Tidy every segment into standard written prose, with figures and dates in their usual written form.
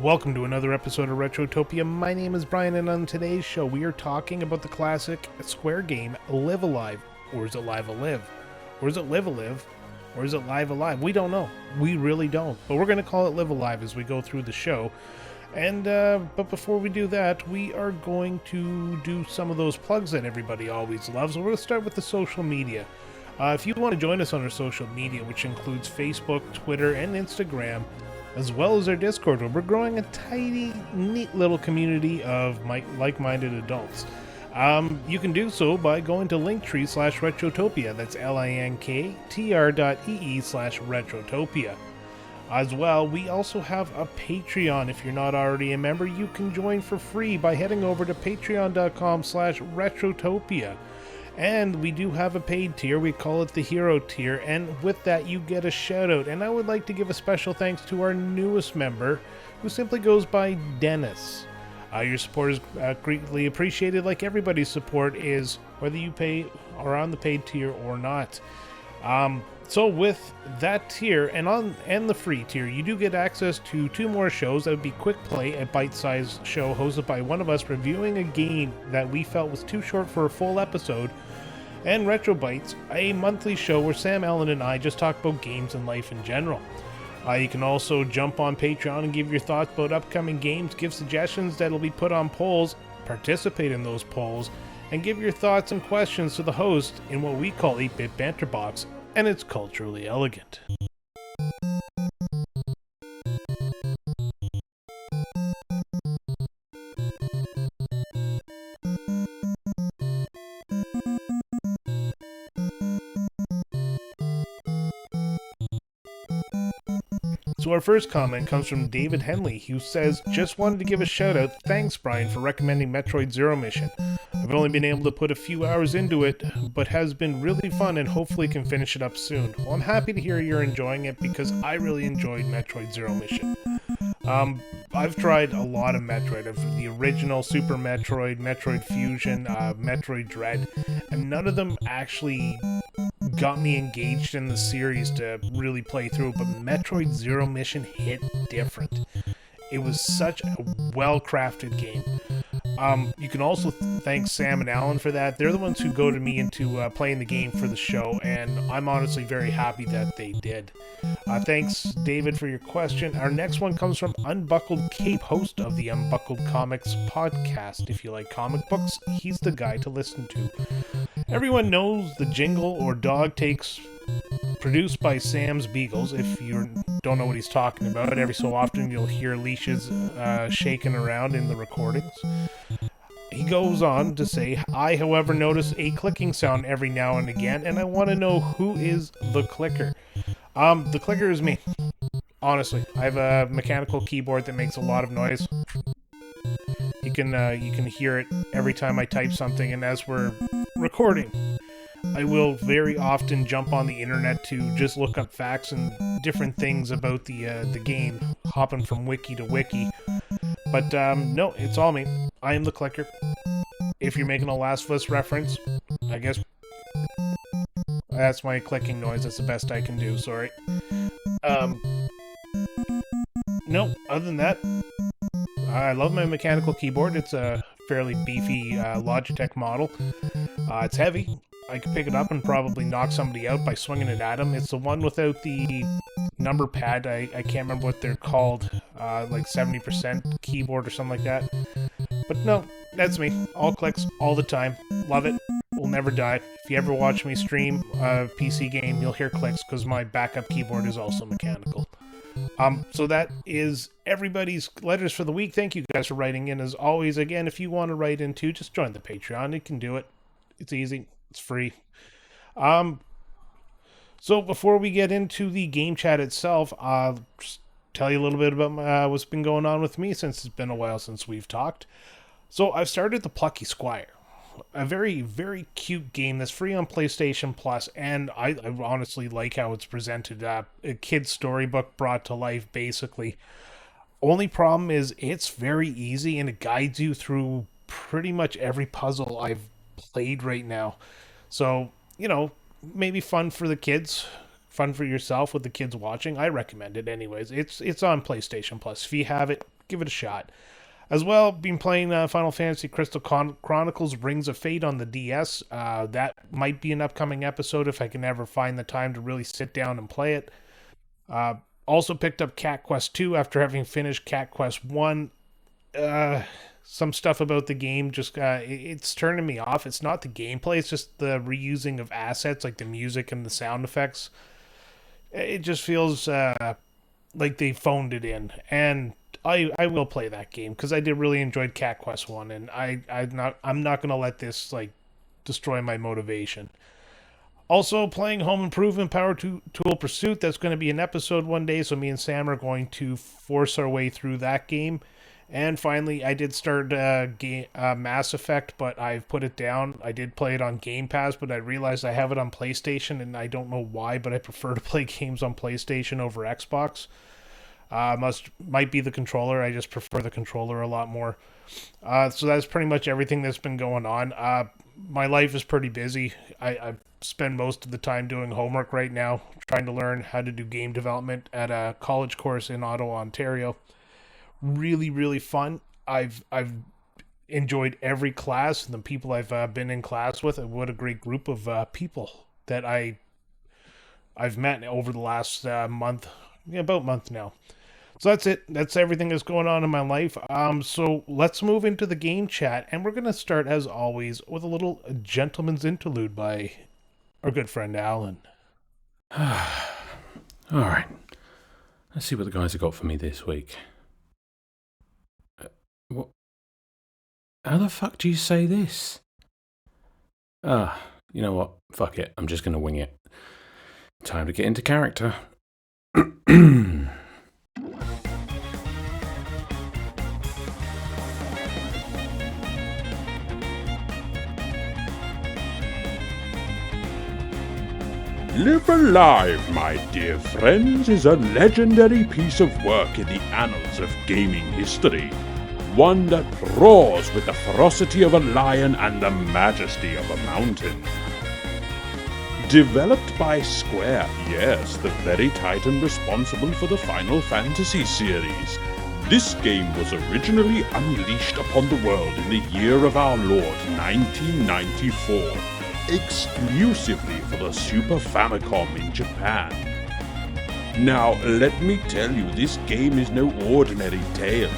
Welcome to another episode of Retrotopia. My name is Brian, and on today's show, we are talking about the classic Square game Live Alive. Or is it Live Alive? Or is it Live Alive? Or is it Live Alive? We don't know. We really don't. But we're going to call it Live Alive as we go through the show. And, but before we do that, we are going to do some of those plugs that everybody always loves. So we're going to start with the social media. If you want to join us on our social media, which includes Facebook, Twitter, and Instagram, as well as our Discord, where we're growing a tiny, neat little community of like-minded adults. You can do so by going to linktree/Retrotopia. That's linktr.ee/Retrotopia. As well, we also have a Patreon. If you're not already a member, you can join for free by heading over to patreon.com/Retrotopia. And we do have a paid tier. We call it the Hero tier, and with that you get a shout out. And I would like to give a special thanks to our newest member, who simply goes by Dennis. Your support is greatly appreciated, like everybody's support is, whether you pay or on the paid tier or not. So with that tier and the free tier, you do get access to two more shows. That would be Quick Play, a bite-sized show hosted by one of us reviewing a game that we felt was too short for a full episode, and Retro Bites, a monthly show where Sam, Ellen, and I just talk about games and life in general. You can also jump on Patreon and give your thoughts about upcoming games, give suggestions that'll be put on polls, participate in those polls, and give your thoughts and questions to the host in what we call 8-Bit Banter Box, and it's culturally elegant. So our first comment comes from David Henley, who says, "Just wanted to give a shout out. Thanks, Brian, for recommending Metroid Zero Mission. I've only been able to put a few hours into it, but has been really fun and hopefully can finish it up soon." Well, I'm happy to hear you're enjoying it because I really enjoyed Metroid Zero Mission. I've tried a lot of Metroid, of the original Super Metroid, Metroid Fusion, Metroid Dread, and none of them actually got me engaged in the series to really play through, but Metroid Zero Mission hit different. It was such a well-crafted game. You can also thank Sam and Alan for that. They're the ones who goaded me into playing the game for the show, and I'm honestly very happy that they did. Thanks, David, for your question. Our next one comes from Unbuckled Cape, host of the Unbuckled Comics podcast. If you like comic books, he's the guy to listen to. Everyone knows the jingle or dog takes produced by Sam's Beagles. If you don't know what he's talking about, every so often you'll hear leashes shaking around in the recordings. He goes on to say, "I, however, notice a clicking sound every now and again, and I want to know who is the clicker." The clicker is me. Honestly, I have a mechanical keyboard that makes a lot of noise. You can hear it every time I type something, and as we're recording, I will very often jump on the internet to just look up facts and different things about the game, hopping from wiki to wiki. But no, it's all me. I am the clicker. If you're making a Last of Us reference, I guess that's my clicking noise. That's the best I can do. Sorry. No, other than that, I love my mechanical keyboard. It's a fairly beefy Logitech model. It's heavy. I could pick it up and probably knock somebody out by swinging it at them. It's the one without the number pad. I can't remember what they're called. Like 70% keyboard or something like that. But no, that's me. All clicks, all the time. Love it. Will never die. If you ever watch me stream a PC game, you'll hear clicks because my backup keyboard is also mechanical. So that is everybody's letters for the week. Thank you guys for writing in. As always, again, if you want to write in too, just join the Patreon. You can do it. It's easy. It's free. So before we get into the game chat itself, I'll just tell you a little bit about what's been going on with me since it's been a while since we've talked. So I've started The Plucky Squire, a very, very cute game that's free on PlayStation Plus, and I honestly like how it's presented. A kid's storybook brought to life, basically. Only problem is it's very easy, and it guides you through pretty much every puzzle I've played right now. So, maybe fun for the kids, fun for yourself with the kids watching. I recommend it anyways. It's on PlayStation Plus. If you have it, give it a shot. As well, been playing Final Fantasy Crystal Chronicles Rings of Fate on the DS. That might be an upcoming episode if I can ever find the time to really sit down and play it. Also picked up Cat Quest 2 after having finished Cat Quest 1. Some stuff about the game just it's turning me off. It's not the gameplay, it's just the reusing of assets like the music and the sound effects. It just feels like they phoned it in, and I will play that game because I did really enjoy Cat Quest 1, and I'm not gonna let this like destroy my motivation. Also playing Home Improvement Power Tool Pursuit. That's going to be an episode one day, so me and Sam are going to force our way through that game. And finally, I did start Mass Effect, but I've put it down. I did play it on Game Pass, but I realized I have it on PlayStation, and I don't know why, but I prefer to play games on PlayStation over Xbox. Might be the controller. I just prefer the controller a lot more. So that's pretty much everything that's been going on. My life is pretty busy. I spend most of the time doing homework right now, trying to learn how to do game development at a college course in Ottawa, Ontario. Really, really fun. I've enjoyed every class and the people I've been in class with, and what a great group of people that I've met over the last month, about a month now. So that's it. That's everything that's going on in my life. So let's move into the game chat, and we're going to start, as always, with a little gentleman's interlude by our good friend Alan. All right. Let's see what the guys have got for me this week. What? How the fuck do you say this? You know what? Fuck it. I'm just going to wing it. Time to get into character. Live Alive, my dear friends, is a legendary piece of work in the annals of gaming history. One that roars with the ferocity of a lion and the majesty of a mountain. Developed by Square, yes, the very titan responsible for the Final Fantasy series, this game was originally unleashed upon the world in the year of our Lord 1994. Exclusively for the Super Famicom in Japan. Now, let me tell you, this game is no ordinary tale.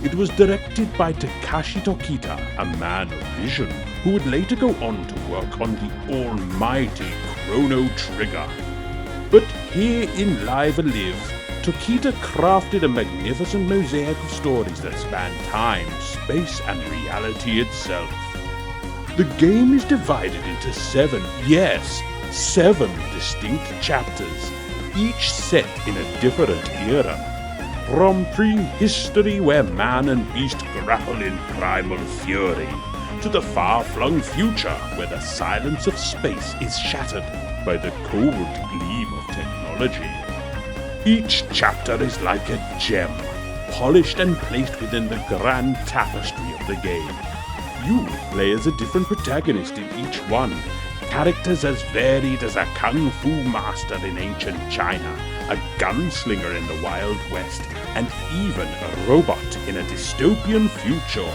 It was directed by Takashi Tokita, a man of vision, who would later go on to work on the almighty Chrono Trigger. But here in Live Alive, Tokita crafted a magnificent mosaic of stories that span time, space, and reality itself. The game is divided into 7 distinct chapters, each set in a different era. From prehistory, where man and beast grapple in primal fury, to the far-flung future, where the silence of space is shattered by the cold gleam of technology. Each chapter is like a gem, polished and placed within the grand tapestry of the game. You play as a different protagonist in each one, characters as varied as a kung fu master in ancient China, a gunslinger in the Wild West, and even a robot in a dystopian future.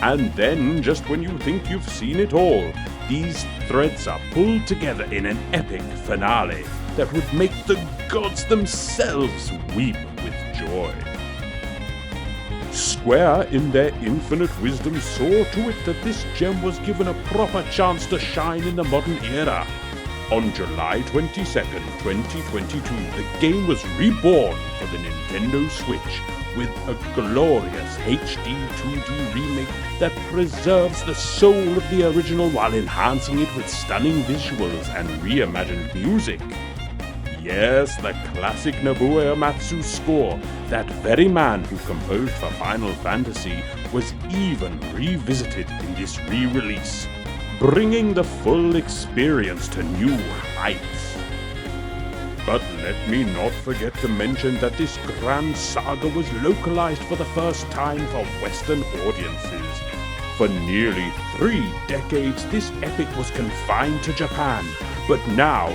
And then, just when you think you've seen it all, these threads are pulled together in an epic finale that would make the gods themselves weep with joy. Square, in their infinite wisdom, saw to it that this gem was given a proper chance to shine in the modern era. On July 22nd, 2022, the game was reborn for the Nintendo Switch with a glorious HD 2D remake that preserves the soul of the original while enhancing it with stunning visuals and reimagined music. Yes, the classic Nobuo Uematsu score, that very man who composed for Final Fantasy, was even revisited in this re-release, bringing the full experience to new heights. But let me not forget to mention that this grand saga was localized for the first time for Western audiences. For nearly 3 decades, this epic was confined to Japan, but now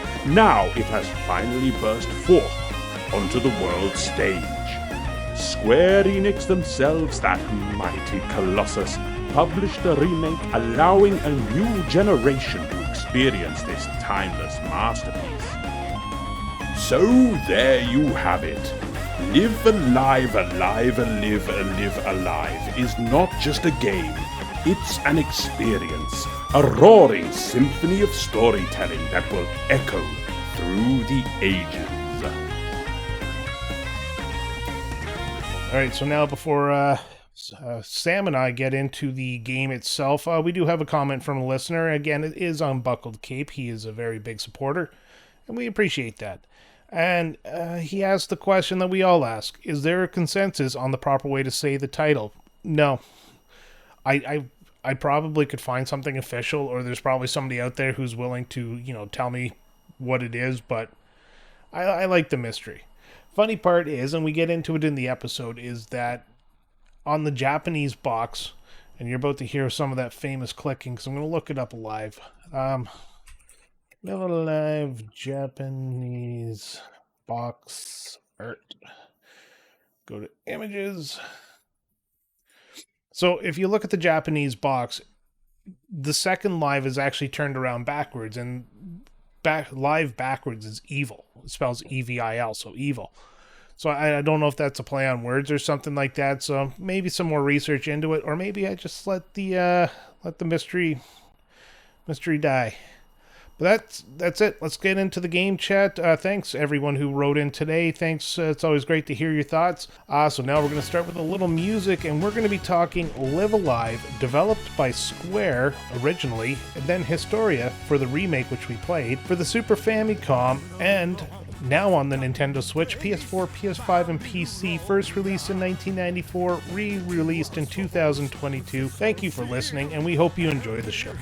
it has finally burst forth onto the world stage. Square Enix themselves, that mighty colossus, published a remake allowing a new generation to experience this timeless masterpiece. So there you have it. Live Alive, Alive, Live, Live Alive is not just a game, it's an experience, a roaring symphony of storytelling that will echo through the ages. All right, so now before Sam and I get into the game itself, we do have a comment from a listener. Again, it is Unbuckled Cape. He is a very big supporter, and we appreciate that. And he asked the question that we all ask: is there a consensus on the proper way to say the title? No. I probably could find something official, or there's probably somebody out there who's willing to, tell me what it is, but I like the mystery. Funny part is, and we get into it in the episode, is that on the Japanese box, and you're about to hear some of that famous clicking, because I'm going to look it up live. Live Japanese box art. Go to images. So if you look at the Japanese box, the second live is actually turned around backwards, and live backwards is evil. It spells EVIL, so evil. So I don't know if that's a play on words or something like that. So maybe some more research into it, or maybe I just let the mystery die. But that's it. Let's get into the game chat. Thanks everyone who wrote in today. Thanks. It's always great to hear your thoughts. So now we're going to start with a little music, and we're going to be talking Live Alive, developed by Square originally, and then Historia for the remake which we played, for the Super Famicom, and now on the Nintendo Switch, PS4, PS5, and PC, first released in 1994, re-released in 2022. Thank you for listening, and we hope you enjoy the show.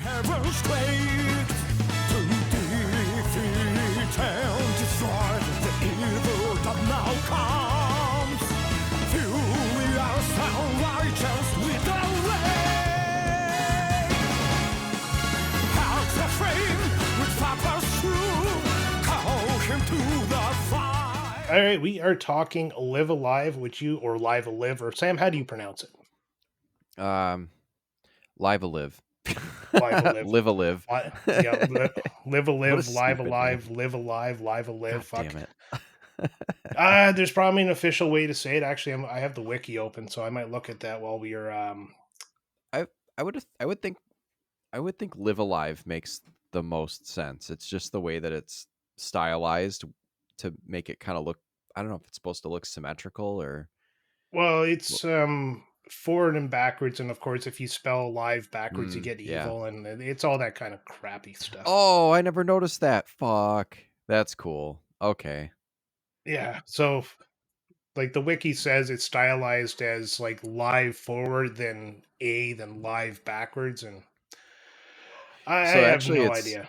All right, we are talking Live Alive, or Live Alive, or Sam, how do you pronounce it? Live Alive. Live Alive. Live Alive. Yeah, Live Alive, Live stupid Alive, name. Live Alive, Live Alive. God Fuck. damn it. There's probably an official way to say it. Actually, I have the wiki open, so I might look at that while we are. I would think Live Alive makes the most sense. It's just the way that it's stylized to make it kind of look. I don't know if it's supposed to look symmetrical or. Well, it's forward and backwards, and of course, if you spell live backwards, you get yeah. evil, and it's all that kind of crappy stuff. Oh, I never noticed that. Fuck, that's cool. Okay. Yeah, so like the wiki says, it's stylized as like live forward, then live backwards, and I have no idea.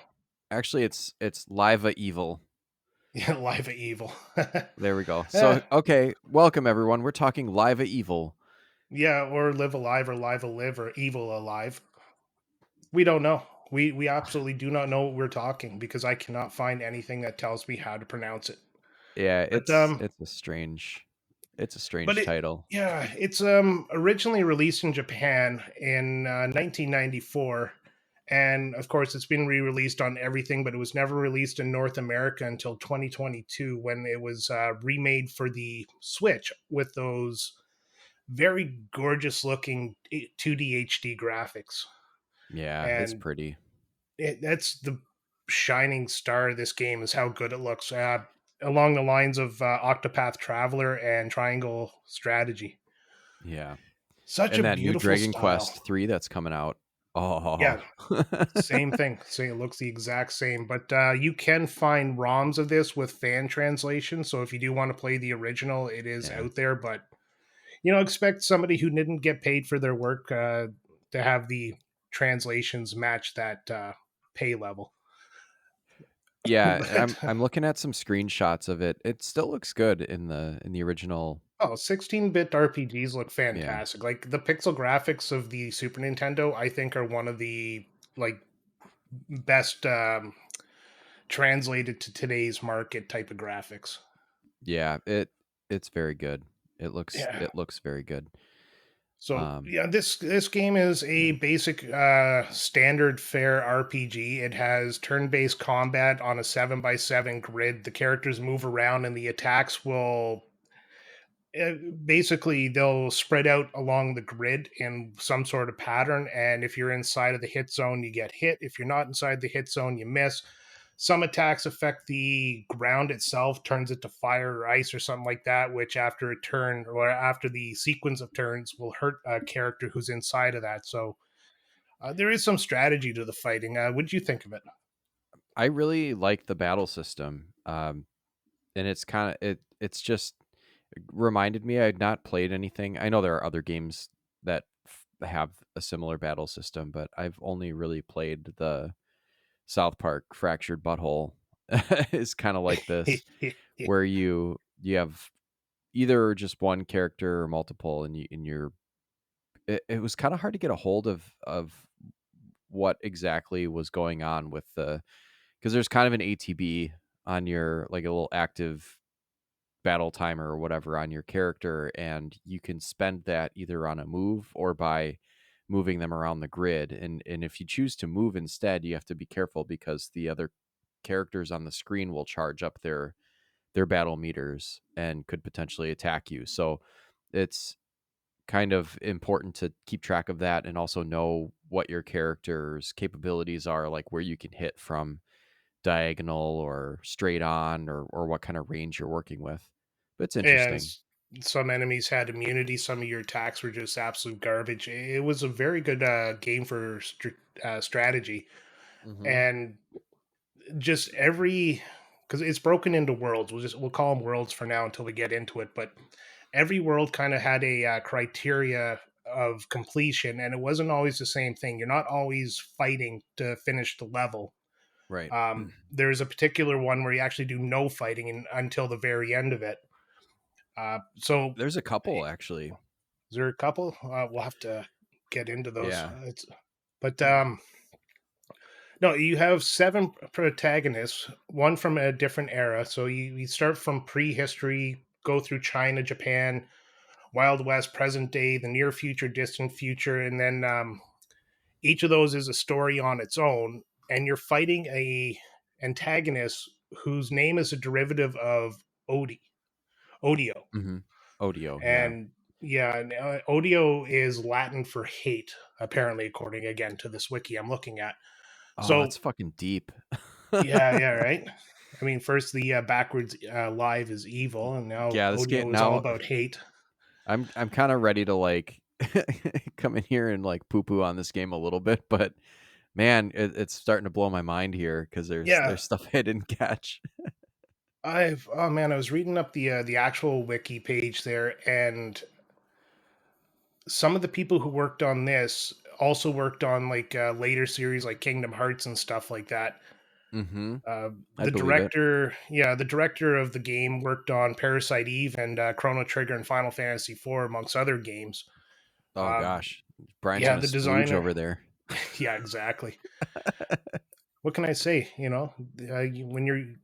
Actually, it's Liva Evil. Yeah, Liva Evil. There we go. So, okay, welcome everyone. We're talking Liva Evil. Yeah, or Live Alive, or Live Alive, or Evil Alive. We don't know. We absolutely do not know what we're talking, because I cannot find anything that tells me how to pronounce it. Yeah, it's a strange title. Yeah, it's originally released in Japan in 1994. And of course, it's been re-released on everything, but it was never released in North America until 2022, when it was remade for the Switch with those very gorgeous looking 2D HD graphics. Yeah, and it's pretty. That's the shining star of this game, is how good it looks. Along the lines of Octopath Traveler and Triangle Strategy. Yeah. Such and a that beautiful new Dragon style. Quest 3 that's coming out. Oh. Yeah. Same thing. So it looks the exact same. But you can find ROMs of this with fan translation. So if you do want to play the original, it is out there. But, expect somebody who didn't get paid for their work to have the translations match that pay level. Yeah, I'm looking at some screenshots of it. It still looks good in the original. Oh, 16-bit RPGs look fantastic. Yeah. Like the pixel graphics of the Super Nintendo, I think, are one of the best translated to today's market type of graphics. Yeah, it's very good. Yeah. it looks very good. So Um, yeah, this game is a yeah. basic standard fare RPG. It has turn-based combat on a 7x7 grid. The characters move around and the attacks will uh, basically they'll spread out along the grid in some sort of pattern, and if you're inside of the hit zone you get hit. If you're not inside the hit zone you miss. Some attacks affect the ground itself, turns it to fire or ice or something like that, which after a turn or after the sequence of turns will hurt a character who's inside of that. So there is some strategy to the fighting. What did you think of it? I really like the battle system. And it's kind of it's just reminded me I had not played anything. I know there are other games that have a similar battle system, but I've only really played the South Park Fractured Butthole. Is kind of like this, where you have either just one character or multiple, and it was kind of hard to get a hold of what exactly was going on with the, because there's kind of an ATB on your, like a little active battle timer or whatever on your character, and you can spend that either on a move or by moving them around the grid. And if you choose to move instead, you have to be careful because the other characters on the screen will charge up their battle meters and could potentially attack you. So it's kind of important to keep track of that and also know what your character's capabilities are, like where you can hit from diagonal or straight on, or what kind of range you're working with. But it's And interesting. some enemies had immunity. Some of your attacks were just absolute garbage. It was a very good game for strategy. Hmm. And just every, because it's broken into worlds. We'll call them worlds for now until we get into it. But every world kind of had a criteria of completion, and it wasn't always the same thing. You're not always fighting to finish the level. Right. There's a particular one where you actually do no fighting until the very end of it. So There's a couple actually. is there a couple? We'll have to get into those. Yeah. But no, you have seven protagonists, one from a different era. So you start from prehistory, go through China, Japan, Wild West, present day, the near future, distant future, and then each of those is a story on its own. And you're fighting a antagonist whose name is a derivative of Odi, Odio, Hmm. Odio. Yeah. and yeah, and, Odio is Latin for hate, apparently, according again to this wiki I'm looking at. Oh, So that's fucking deep. yeah, yeah, right. I mean, first the backwards live is evil, and now Yeah, this game Odio is all now. about hate. I'm kind of ready to like come in here and like poo poo on this game a little bit, but man, it's starting to blow my mind here because Yeah, there's stuff I didn't catch. oh man, I was reading up the actual wiki page there, and some of the people who worked on this also worked on like later series like Kingdom Hearts and stuff like that. Hmm. I The believe it. director, yeah, the director of the game worked on Parasite Eve and Chrono Trigger and Final Fantasy IV, amongst other games. Oh Uh, gosh, Brian's yeah, gonna the splooge designer, over there. yeah, exactly. What can I say? When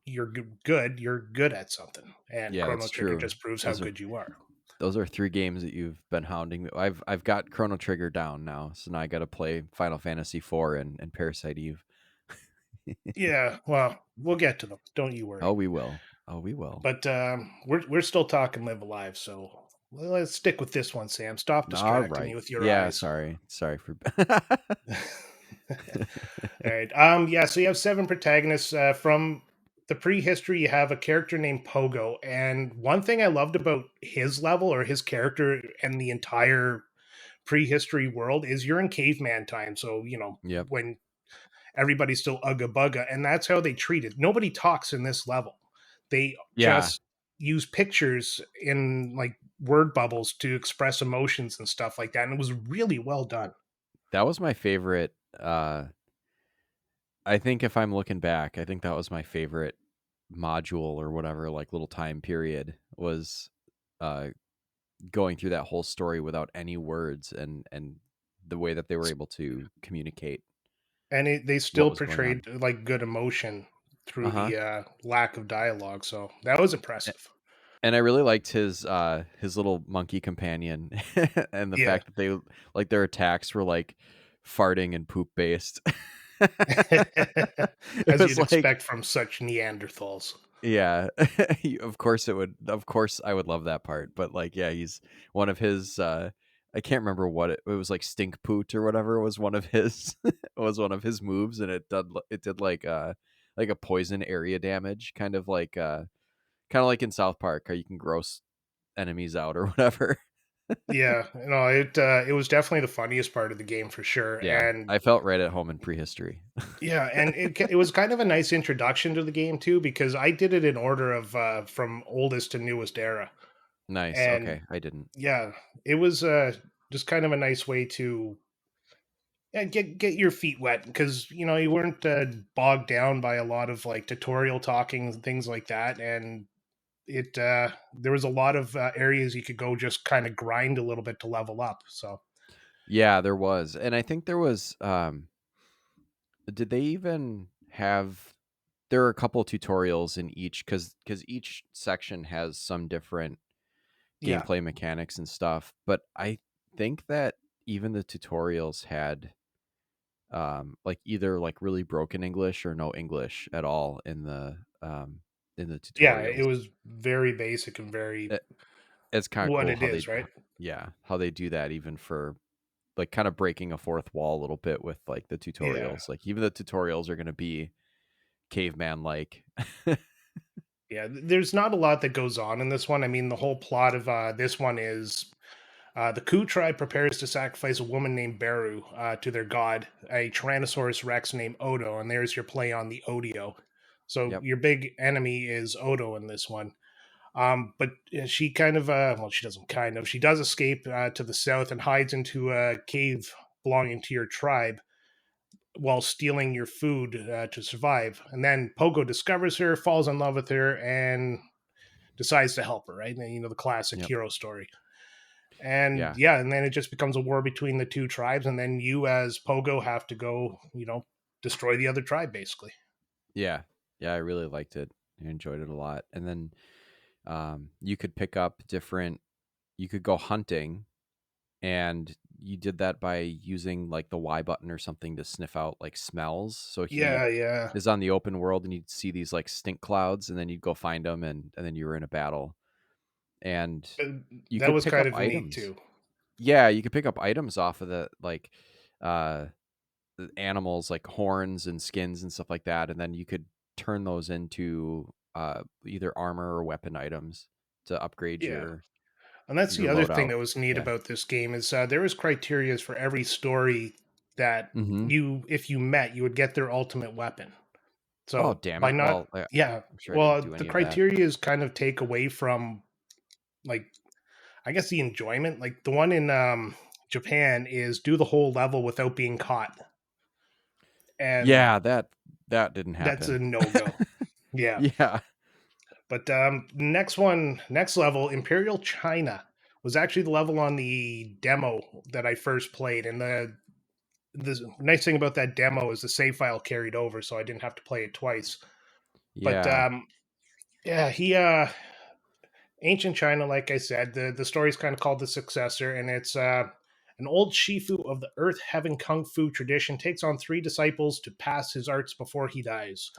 good, you're good at something, and Yeah, Chrono that's Trigger true. just proves how Those are good you are. those are three games that you've been hounding me. I've got Chrono Trigger down now, so now I got to play Final Fantasy IV and Parasite Eve. Yeah, well, we'll get to them. Don't you Oh, worry. we will. Oh, we will. But we're still talking Live Alive, so let's stick with this one, Sam. Stop All distracting me right. with your Yeah. eyes. Sorry for. All right. Yeah. So you have seven protagonists from the prehistory. You have a character named Pogo, and one thing I loved about his level or his character and the entire prehistory world is you're in caveman time. So Yep. when everybody's still ugga bugga, and that's how they treat it. Nobody talks in this level. They Yeah, just use pictures in like word bubbles to express emotions and stuff like that, and it was really well done. that was my favorite. I think if I'm looking back, I think that was my favorite module or whatever, like little time period was uh going through that whole story without any words, and the way that they were able to communicate And they what still was going on. portrayed like good emotion through Uh-huh. the lack of dialogue. So that was impressive. And I really liked his little monkey companion and the Yeah. fact that they like their attacks were like farting and poop based. It As was you'd like, expect from such Neanderthals. yeah, of course it would. Of course I would love that part. But like, yeah, he's one of his. I can't remember what it was, like stink poot or whatever was one of his was one of his moves, and it did like a poison area damage, kind of like in South Park, how you can gross enemies out or whatever. Yeah, no, it was definitely the funniest part of the game for sure, Yeah, and I felt right at home in prehistory. yeah, and it was kind of a nice introduction to the game too because I did it in order of from oldest to newest era, Nice. and Okay, I didn't. yeah, it was just kind of a nice way to yeah, get your feet wet because you weren't bogged down by a lot of like tutorial talking and things like that, and it there was a lot of areas you could go just kind of grind a little bit to level up. So Yeah, there was, and I think there was. Did they even have? There are a couple tutorials in each because each section has some different yeah, gameplay mechanics and stuff. But I think that even the tutorials had like either like really broken English or no English at all in the yeah, it tutorials. was very basic and very It, it's kind of what cool it how is, right? yeah, how they do that even for like kind of breaking a fourth wall a little bit with like the Yeah, tutorials. Like even the tutorials are going to be caveman like. yeah. There's not a lot that goes on in this one. I mean, the whole plot of this one is the Ku tribe prepares to sacrifice a woman named Beru to their god, a Tyrannosaurus Rex named Odo, and there's your play on the Odio. So Yep. your big enemy is Odo in this one. But she kind of, well, she doesn't kind of, she does escape to the south and hides into a cave belonging to your tribe while stealing your food to survive. And then Pogo discovers her, falls in love with her, and decides to help her, right? And, the classic Yep. hero story. And Yeah. yeah, and then it just becomes a war between the two tribes. And then you, as Pogo, have to go, destroy the other tribe, basically. Yeah. Yeah, I really liked it. I enjoyed it a lot. And then you could pick up different you could go hunting, and you did that by using like the Y button or something to sniff out like smells. So he Yeah, yeah. is on the open world, and you'd see these like stink clouds, and then you'd go find them, and then you were in a battle, and you That could was pick kind up of neat items. too. Yeah, you could pick up items off of uh the animals, like horns and skins and stuff like that, and then you could turn those into either armor or weapon items to upgrade Yeah. your And that's the other thing loadout. that was neat Yeah. about this game is there was criterias for every story that Mm-hmm. if you met, you would get their ultimate weapon. Oh, So damn by it. not, Well, I'm yeah, sure I didn't well, do the any of that. criteria is kind of take away from like I guess the enjoyment. Like the one in Japan is do the whole level without being caught, and Yeah, that didn't that's a happen. no go. Yeah, Yeah. but next level, Imperial China was actually the level on the demo that I first played, and the nice thing about that demo is the save file carried over, so I didn't have to play it twice. But Yeah. yeah, he ancient China, like I said, the story's kind of called the successor, and it's an old Shifu of the Earth Heaven Kung Fu tradition takes on three disciples to pass his arts before he dies.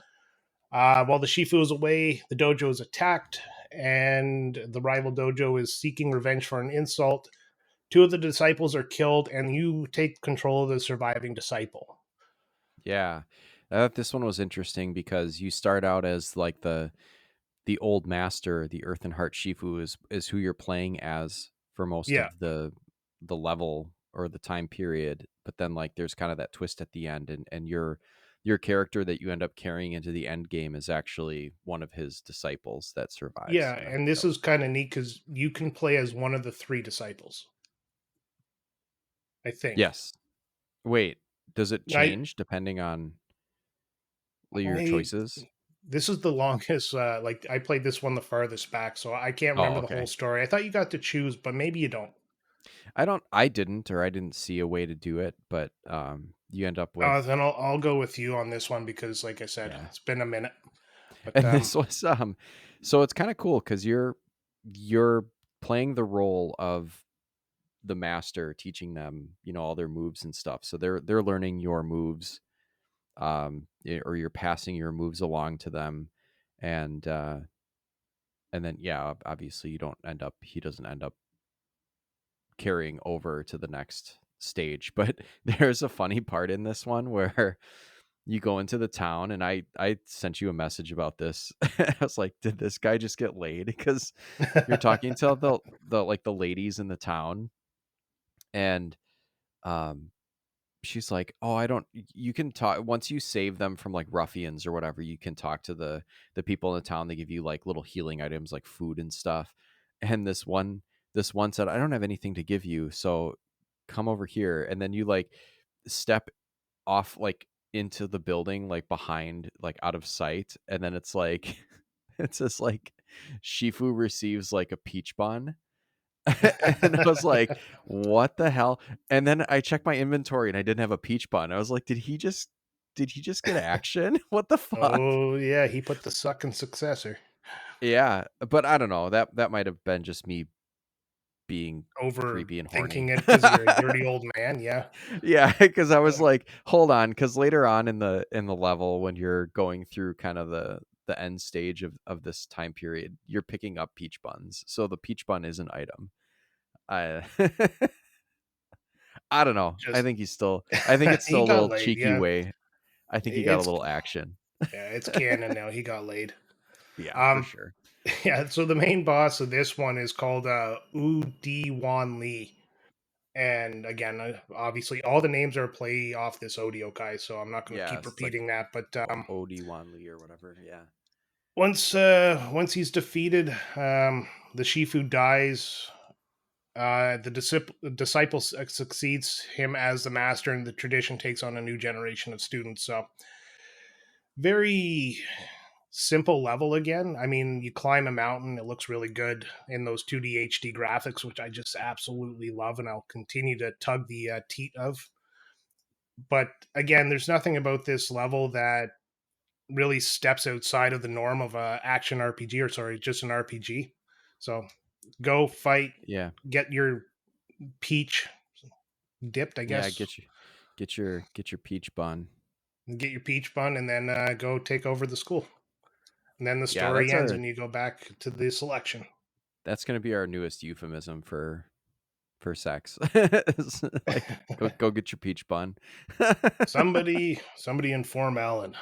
While the Shifu is away, the dojo is attacked, and the rival dojo is seeking revenge for an insult. Two of the disciples are killed, and you take control of the surviving disciple. Yeah. I thought this one was interesting because you start out as like the old master, the Earth and Heart Shifu is who you're playing as for most Yeah, of the level or the time period. But then like there's kind of that twist at the end, and your character that you end up carrying into the end game is actually one of his disciples that survives. yeah, And I and thought this that was is kind of neat because you can play as one of the three disciples. I think. yes. Wait, does it I change depending on your I choices? this is the longest. Like I played this one the farthest back, so I can't Oh, remember the whole okay. story. I thought you got to choose, but maybe you don't. I didn't, or I didn't see a way to do it, but you end up with, Then I'll go with you on this one because, like I said, yeah. it's been a minute. But And this was so it's kind of cool because you're playing the role of the master, teaching them, all their moves and stuff. So they're learning your moves, or you're passing your moves along to them, and then yeah, obviously he doesn't end up carrying over to the next stage. But there's a funny part in this one where you go into the town, and I sent you a message about this. I was like, did this guy just get laid? Because you're talking to the like the ladies in the town, and um she's like, oh, I don't, you can talk once you save them from like ruffians or whatever, you can talk to the people in the town. They give you like little healing items like food and stuff. And this one said, I don't have anything to give you, so come over here. And then you like step off like into the building, like behind, like out of sight, and then it's like it says like Shifu receives like a peach bun. And I was like, what the hell? And then I checked my inventory and I didn't have a peach bun. I was like, did he just get action? What the fuck? Oh yeah, he put the sucking successor Yeah, but I don't know. That might have been just me being creepy and overthinking horny. it because you're a dirty old man. Yeah. Yeah, because I was like, hold on, because later on in the level, when you're going through kind of the end stage of this time period, you're picking up peach buns. So the peach bun is an item. I I don't know. I Just think I think it's he still a got little laid. cheeky Yeah, way. I think he got a it's little action. yeah, it's canon now. He got laid. Yeah, for Um, sure. yeah. So the main boss of this one is called U D Wan Lee, and again, obviously, all the names are a play off this audio guy, so I'm not going to Yeah, keep it's like repeating that. But Od Wan Lee or whatever. Yeah. once he's defeated, the Shifu dies. The disciple succeeds him as the master, and the tradition takes on a new generation of students. So very simple level again. I mean, you climb a mountain, it looks really good in those 2D HD graphics, which I just absolutely love, and I'll continue to tug the teat of. But again, there's nothing about this level that really steps outside of the norm of a action RPG, or sorry, just an RPG. So go fight, Yeah. get your peach dipped, I Yeah, guess. get your peach bun. Get your peach bun, and then go take over the school. And then the Yeah, story ends, and you go back to the selection. that's gonna be our newest euphemism for sex. It's like go get your peach bun. Somebody inform Alan.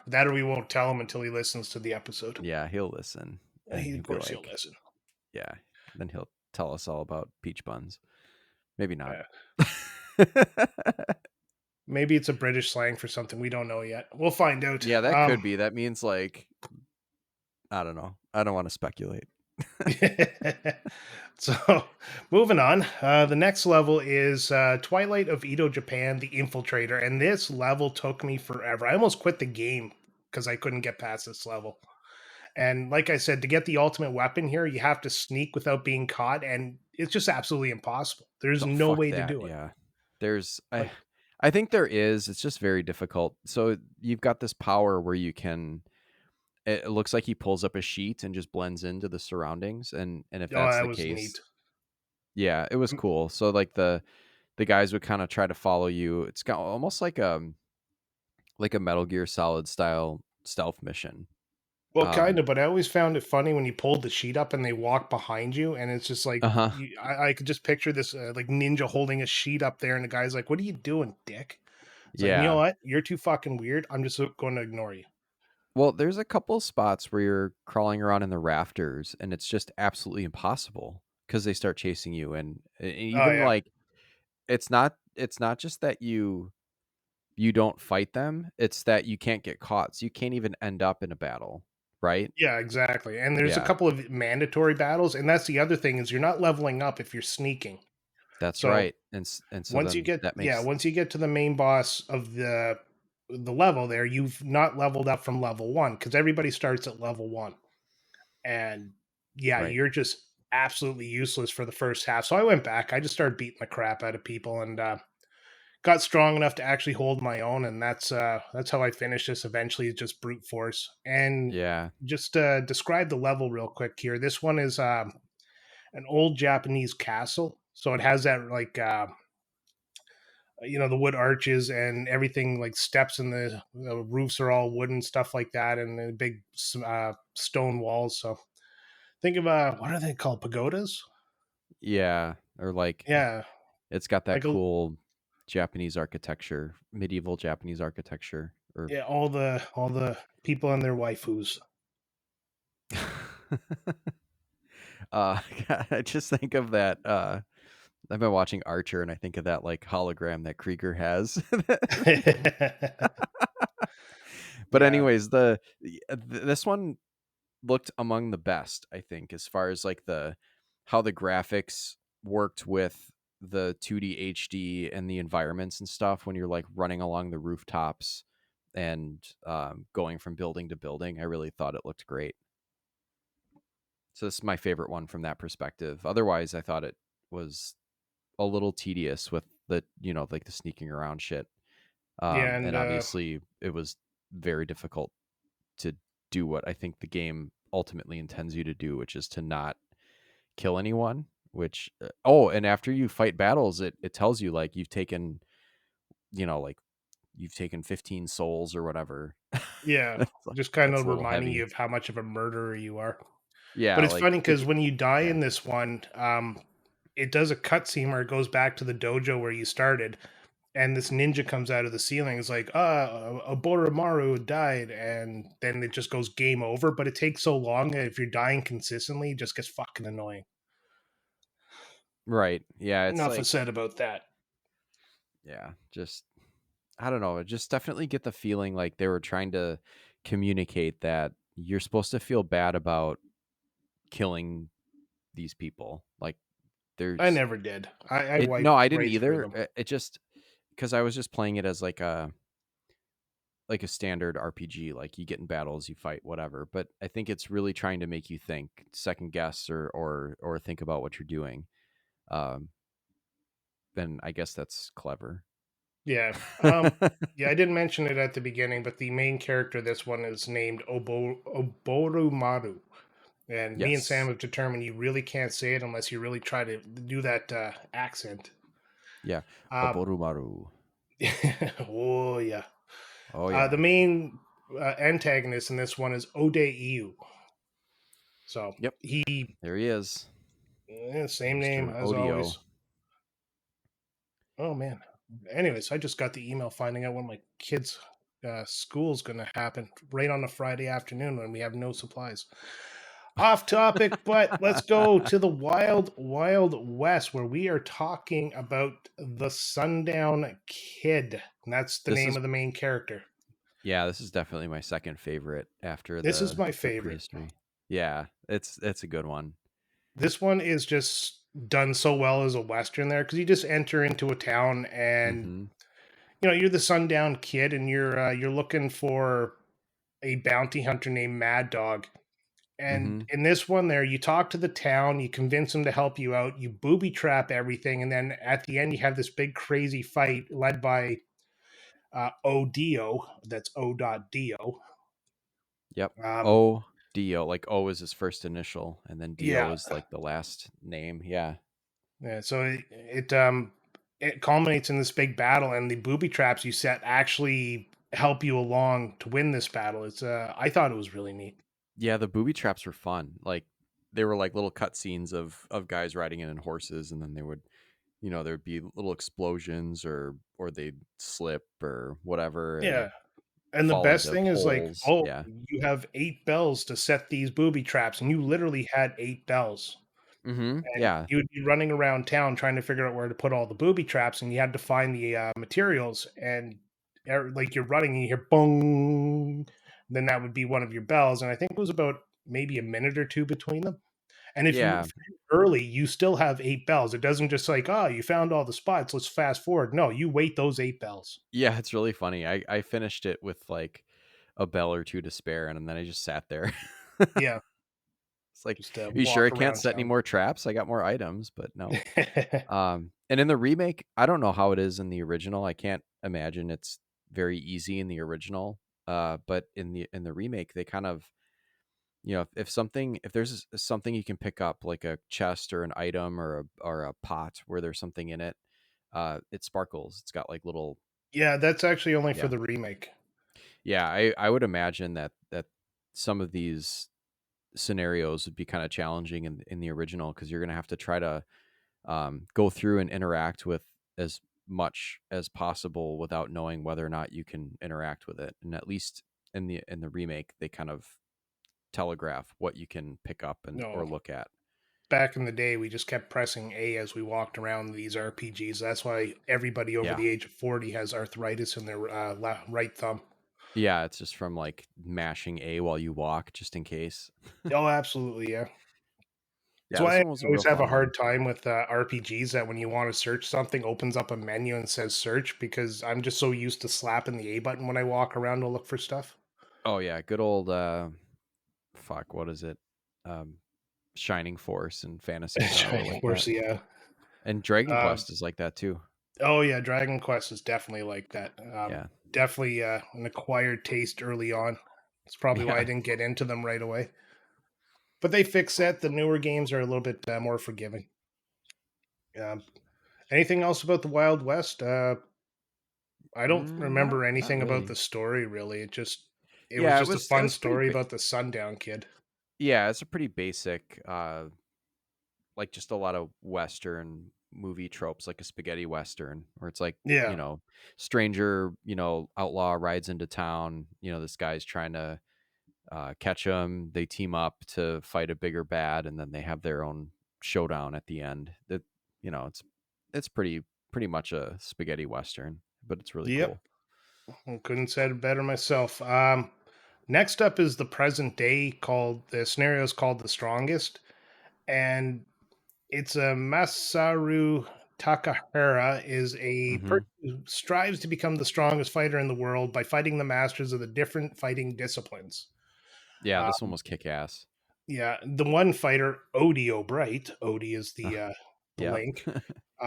That or we won't tell him until he listens to the episode. Yeah, he'll listen and Of he'll be course he'll like, listen. yeah. Then he'll tell us all about peach buns. Maybe not. Uh, maybe it's a British slang for something we don't know yet. We'll find out. Yeah, that could be. That means like, I don't know. I don't want to speculate. So, moving on. The next level is Twilight of Edo, Japan, The Infiltrator. And this level took me forever. I almost quit the game because I couldn't get past this level. And like I said, to get the ultimate weapon here, you have to sneak without being caught. And it's just absolutely impossible. There's Oh, no fuck way to that. do it. Yeah. There's Like, I think there is. It's just very difficult. So you've got this power where you can, it looks like he pulls up a sheet and just blends into the surroundings, and if oh, that's that the was case, neat. yeah, it was cool. So like the guys would kind of try to follow you. It's got almost like a Metal Gear Solid style stealth mission. Well, kind Um of, but I always found it funny when you pulled the sheet up and they walk behind you, and it's just like uh-huh. I could just picture this like ninja holding a sheet up there, and the guy's like, "What are you doing, dick?" It's like, you know Yeah. what? You're too fucking weird. I'm just going to ignore you. Well, there's a couple spots where you're crawling around in the rafters and it's just absolutely impossible because they start chasing you, and Oh even yeah, like it's not just that you don't fight them, it's that you can't get caught. So you can't even end up in a battle, right? yeah, exactly. And there's a Yeah, couple of mandatory battles, and that's the other thing is you're not leveling up if you're sneaking. that's So right. And so then that makes, once you get to the main boss of the level there, you've not leveled up from level one because everybody starts at level one. And yeah, right. you're just absolutely useless for the first half. So I went back. I just started beating the crap out of people and got strong enough to actually hold my own, and that's how I finished this. Eventually, just brute force. And Yeah. just describe the level real quick here. This one is an old Japanese castle, so it has that like the wood arches and everything, like steps, and the roofs are all wooden, stuff like that, and the big stone walls. So think of what are they called, pagodas? Yeah. Or like Yeah, it's got that like a cool Japanese architecture, medieval Japanese architecture or yeah, all the people and their waifus. God, I just think of that I've been watching Archer and I think of that like hologram that Krieger has. But Yeah, anyways, this one looked among the best, I think, as far as like the how the graphics worked with the 2D HD and the environments and stuff when you're like running along the rooftops and going from building to building. I really thought it looked great. So this is my favorite one from that perspective. Otherwise, I thought it was a little tedious with the like the sneaking around shit. yeah, And and obviously, it was very difficult to do what I think the game ultimately intends you to do, which is to not kill anyone. Which oh, and after you fight battles, it tells you like like you've taken 15 souls or whatever. yeah, That's like, just kind that's of a little reminding you heavy. of how much of a murderer you are. Yeah, But it's like funny because when you die yeah. in this one, it does a cutscene where it goes back to the dojo where you started, and this ninja comes out of the ceiling. It's like, Oboromaru died, and then it just goes game over. But it takes so long, and if you're dying consistently, it just gets fucking annoying. Right. Yeah, it's Enough is like said about that. yeah, just I don't know, just definitely get the feeling like they were trying to communicate that you're supposed to feel bad about killing these people. Like I there's never did. I it no, wiped I didn't right through either. them. It just because I was just playing it as like a standard RPG, like you get in battles, you fight, whatever. But I think it's really trying to make you think, second guess, or think about what you're doing. Um, then I guess that's clever. Yeah. Yeah, I didn't mention it at the beginning, but the main character this one is named Oborumaru. And me and Sam Yes. have determined you really can't say it unless you really try to do that accent. Yeah. Um, Oborumaru. oh yeah. Oh The yeah. main antagonist in this one is Ode Iu. So Yep. he, There he is, same name Mr. as Odio. always. Oh man. Anyways, I just got the email finding out when my kids' school's going to happen right on a Friday afternoon when we have no supplies. Off topic, but let's go to the wild, wild west where we are talking about the Sundown Kid. And that's the This name is of the main character. yeah, this is definitely my second favorite after This is my the favorite. prehistory. Yeah, it's a good one. This one is just done so well as a western there because you just enter into a town and Mm-hmm. you're the Sundown Kid and you're looking for a bounty hunter named Mad Dog. And Mm-hmm. in this one, there, you talk to the town, you convince them to help you out, you booby trap everything, and then at the end, you have this big crazy fight led by Odio. That's O.Dio. Yep. Um, O D O. Like O is his first initial, and then D O yeah, is like the last name. Yeah. yeah. So it culminates in this big battle, and the booby traps you set actually help you along to win this battle. It's I thought it was really neat. Yeah, the booby traps were fun. Like they were like little cutscenes of guys riding in horses, and then they would there'd be little explosions or they'd slip or whatever, and Yeah, they'd and the fall best into thing is like, holes. oh, Yeah. you have 8 bells to set these booby traps, and you literally had 8 bells. Mm-hmm. And Yeah. you would be running around town trying to figure out where to put all the booby traps, and you had to find the materials. And like you're running, and you hear boom, then that would be one of your bells. And I think it was about maybe a minute or two between them. And if you Yeah. find early, you still have 8 bells. It doesn't just like, oh, you found all the spots. Let's fast forward. No, you wait those 8 bells. Yeah, it's really funny. I finished it with like a bell or two to spare, and then I just sat there. Yeah, It's like, just you sure I walk can't around set any town. more traps? I got more items, but no. And in the remake, I don't know how it is in the original. I can't imagine it's very easy in the original. But in the remake, they kind of, if there's something you can pick up, like a chest or an item or a pot where there's something in it, it sparkles. It's got like little, Yeah, that's actually only for yeah, the remake. yeah. I would imagine that some of these scenarios would be kind of challenging in the original, because you're gonna have to try to go through and interact with as much as possible without knowing whether or not you can interact with it. And at least in the remake, they kind of telegraph what you can pick up and or No, look at. back in the day, we just kept pressing A as we walked around these RPGs. That's why everybody over Yeah. the age of 40 has arthritis in their right thumb. Yeah, it's just from like mashing A while you walk, just in case. Oh, absolutely, yeah. That's Yeah, why this I one was a always real have a fun one. hard time with RPGs that when you want to search something, opens up a menu and says search, because I'm just so used to slapping the A button when I walk around to look for stuff. Oh yeah, good old fuck, what is it? Um Shining Force and Phantasy Star were Shining like Force, that. yeah. And Dragon Um, Quest is like that too. oh yeah, Dragon Quest is definitely like that. Yeah. Definitely an acquired taste early on. It's probably why I Yeah. didn't get into them right away. But they fix that. The newer games are a little bit more forgiving. Um, Anything else about the Wild West? I don't Not remember anything about really. the story really. It was Yeah, just a it fun was pretty story about the sundown kid. yeah, it's a pretty basic, like just a lot of Western movie tropes, like a spaghetti Western, where it's like, Yeah, stranger, outlaw rides into town. This guy's trying to catch him. They team up to fight a bigger bad, and then they have their own showdown at the end. That it's pretty much a spaghetti Western, but it's really yep. cool. I couldn't said it better myself. Next up is the present day. Called the scenario is called the strongest, and it's a Masaru Takahara is a Hmm. person who strives to become the strongest fighter in the world by fighting the masters of the different fighting disciplines. Yeah, Uh, this one was kick ass. yeah, the one fighter, Odie O'Bright. Odie is the Yep. link.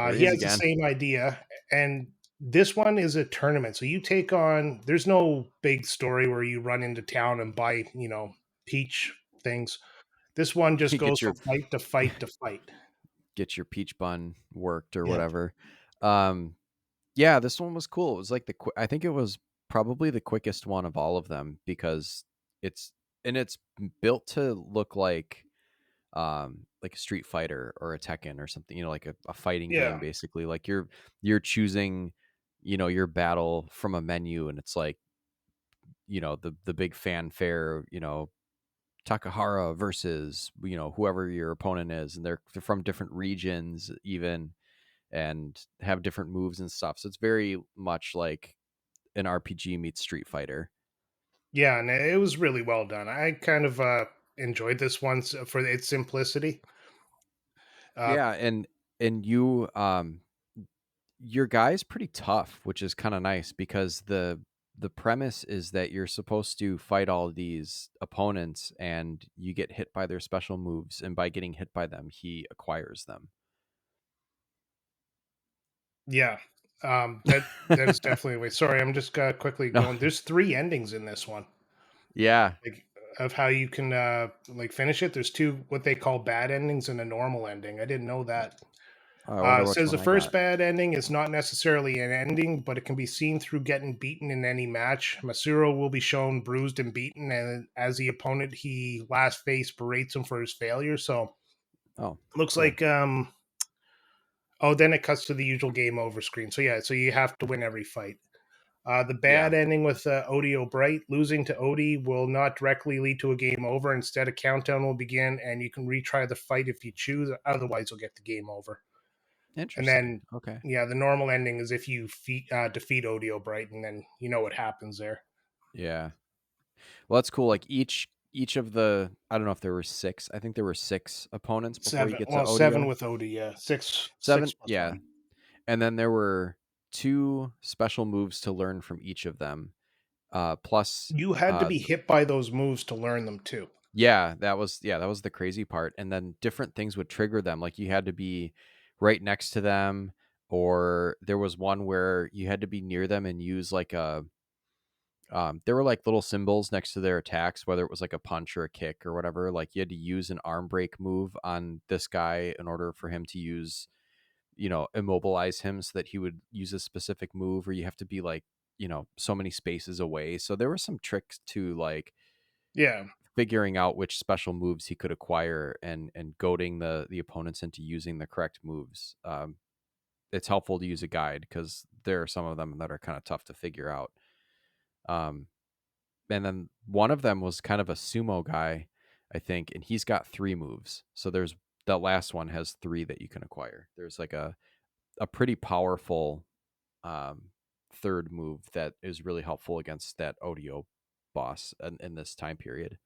There he He is has the again. same idea, and this one is a tournament. So you take on. There's no big story where you run into town and buy, peach things. This one just goes Get from your fight to fight to fight. get your peach bun worked or Yep. whatever. Um, yeah, this one was cool. It was like I think it was probably the quickest one of all of them, because it's it's built to look like a Street Fighter or a Tekken or something, like a fighting game, Yeah. basically. Like you're choosing, your battle from a menu, and it's like, the big fanfare, Takahara versus, whoever your opponent is, and they're from different regions even, and have different moves and stuff. So it's very much like an RPG meets Street Fighter. Yeah, and it was really well done. I kind of enjoyed this one for its simplicity. Uh, Yeah, and your guy's pretty tough, which is kind of nice, because the premise is that you're supposed to fight all these opponents, and you get hit by their special moves, and by getting hit by them, he acquires them. yeah, that is definitely a way. Sorry, I'm just quickly No. going. There's three endings in this one, Yeah. like of how you can like finish it. There's two what they call bad endings and a normal ending. I didn't know that. Oh, I wonder It which says one the I first got. bad ending is not necessarily an ending, but it can be seen through getting beaten in any match. Masuro will be shown bruised and beaten, and as the opponent he last faced berates him for his failure. So Oh, looks cool. like oh, then it cuts to the usual game over screen. So yeah, so you have to win every fight. The Yeah. bad ending with Odie O'Bright losing to Odie will not directly lead to a game over. Instead, a countdown will begin, and you can retry the fight if you choose. Otherwise, you'll get the game over. And Interesting. then, Okay. yeah, the normal ending is if you defeat Odie O'Bright, and then you know what happens there. Yeah. Well, that's cool. Like each of the, I don't know if there were six. I think there were six opponents before you Seven, get to well, seven Odio. with Odie, yeah, six Seven. plus Yeah. one. And then there were two special moves to learn from each of them. Plus, You had to be hit by those moves to learn them too. that was the crazy part. And then different things would trigger them. Like you had to be right next to them. or there was one where you had to be near them and use like a there were like little symbols next to their attacks, whether it was like a punch or a kick or whatever. Like you had to use an arm break move on this guy in order for him to use, immobilize him so that he would use a specific move, or you have to be like, so many spaces away. So there were some tricks to like Yeah. figuring out which special moves he could acquire and goading the opponents into using the correct moves. It's helpful to use a guide because there are some of them that are kind of tough to figure out. Um, and then one of them was kind of a sumo guy, I think, and he's got 3 moves. So there's the last one has 3 that you can acquire. There's like a pretty powerful third move that is really helpful against that ODO boss in this time period.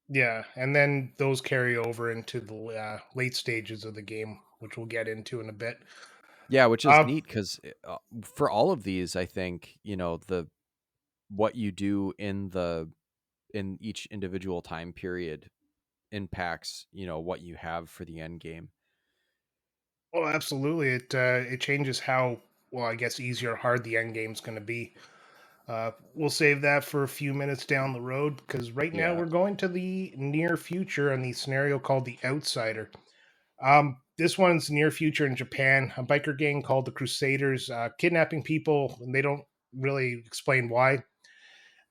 Yeah, and then those carry over into the late stages of the game, which we'll get into in a bit. Yeah, which is Uh, neat because for all of these, I think the what you do in each individual time period impacts what you have for the end game. well, absolutely. It changes how, well, I guess, easy or hard the end game's going to be. We'll save that for a few minutes down the road because right now Yeah, we're going to the near future and the scenario called the Outsider. This one's near future in Japan. A biker gang called the Crusaders kidnapping people, and they don't really explain why.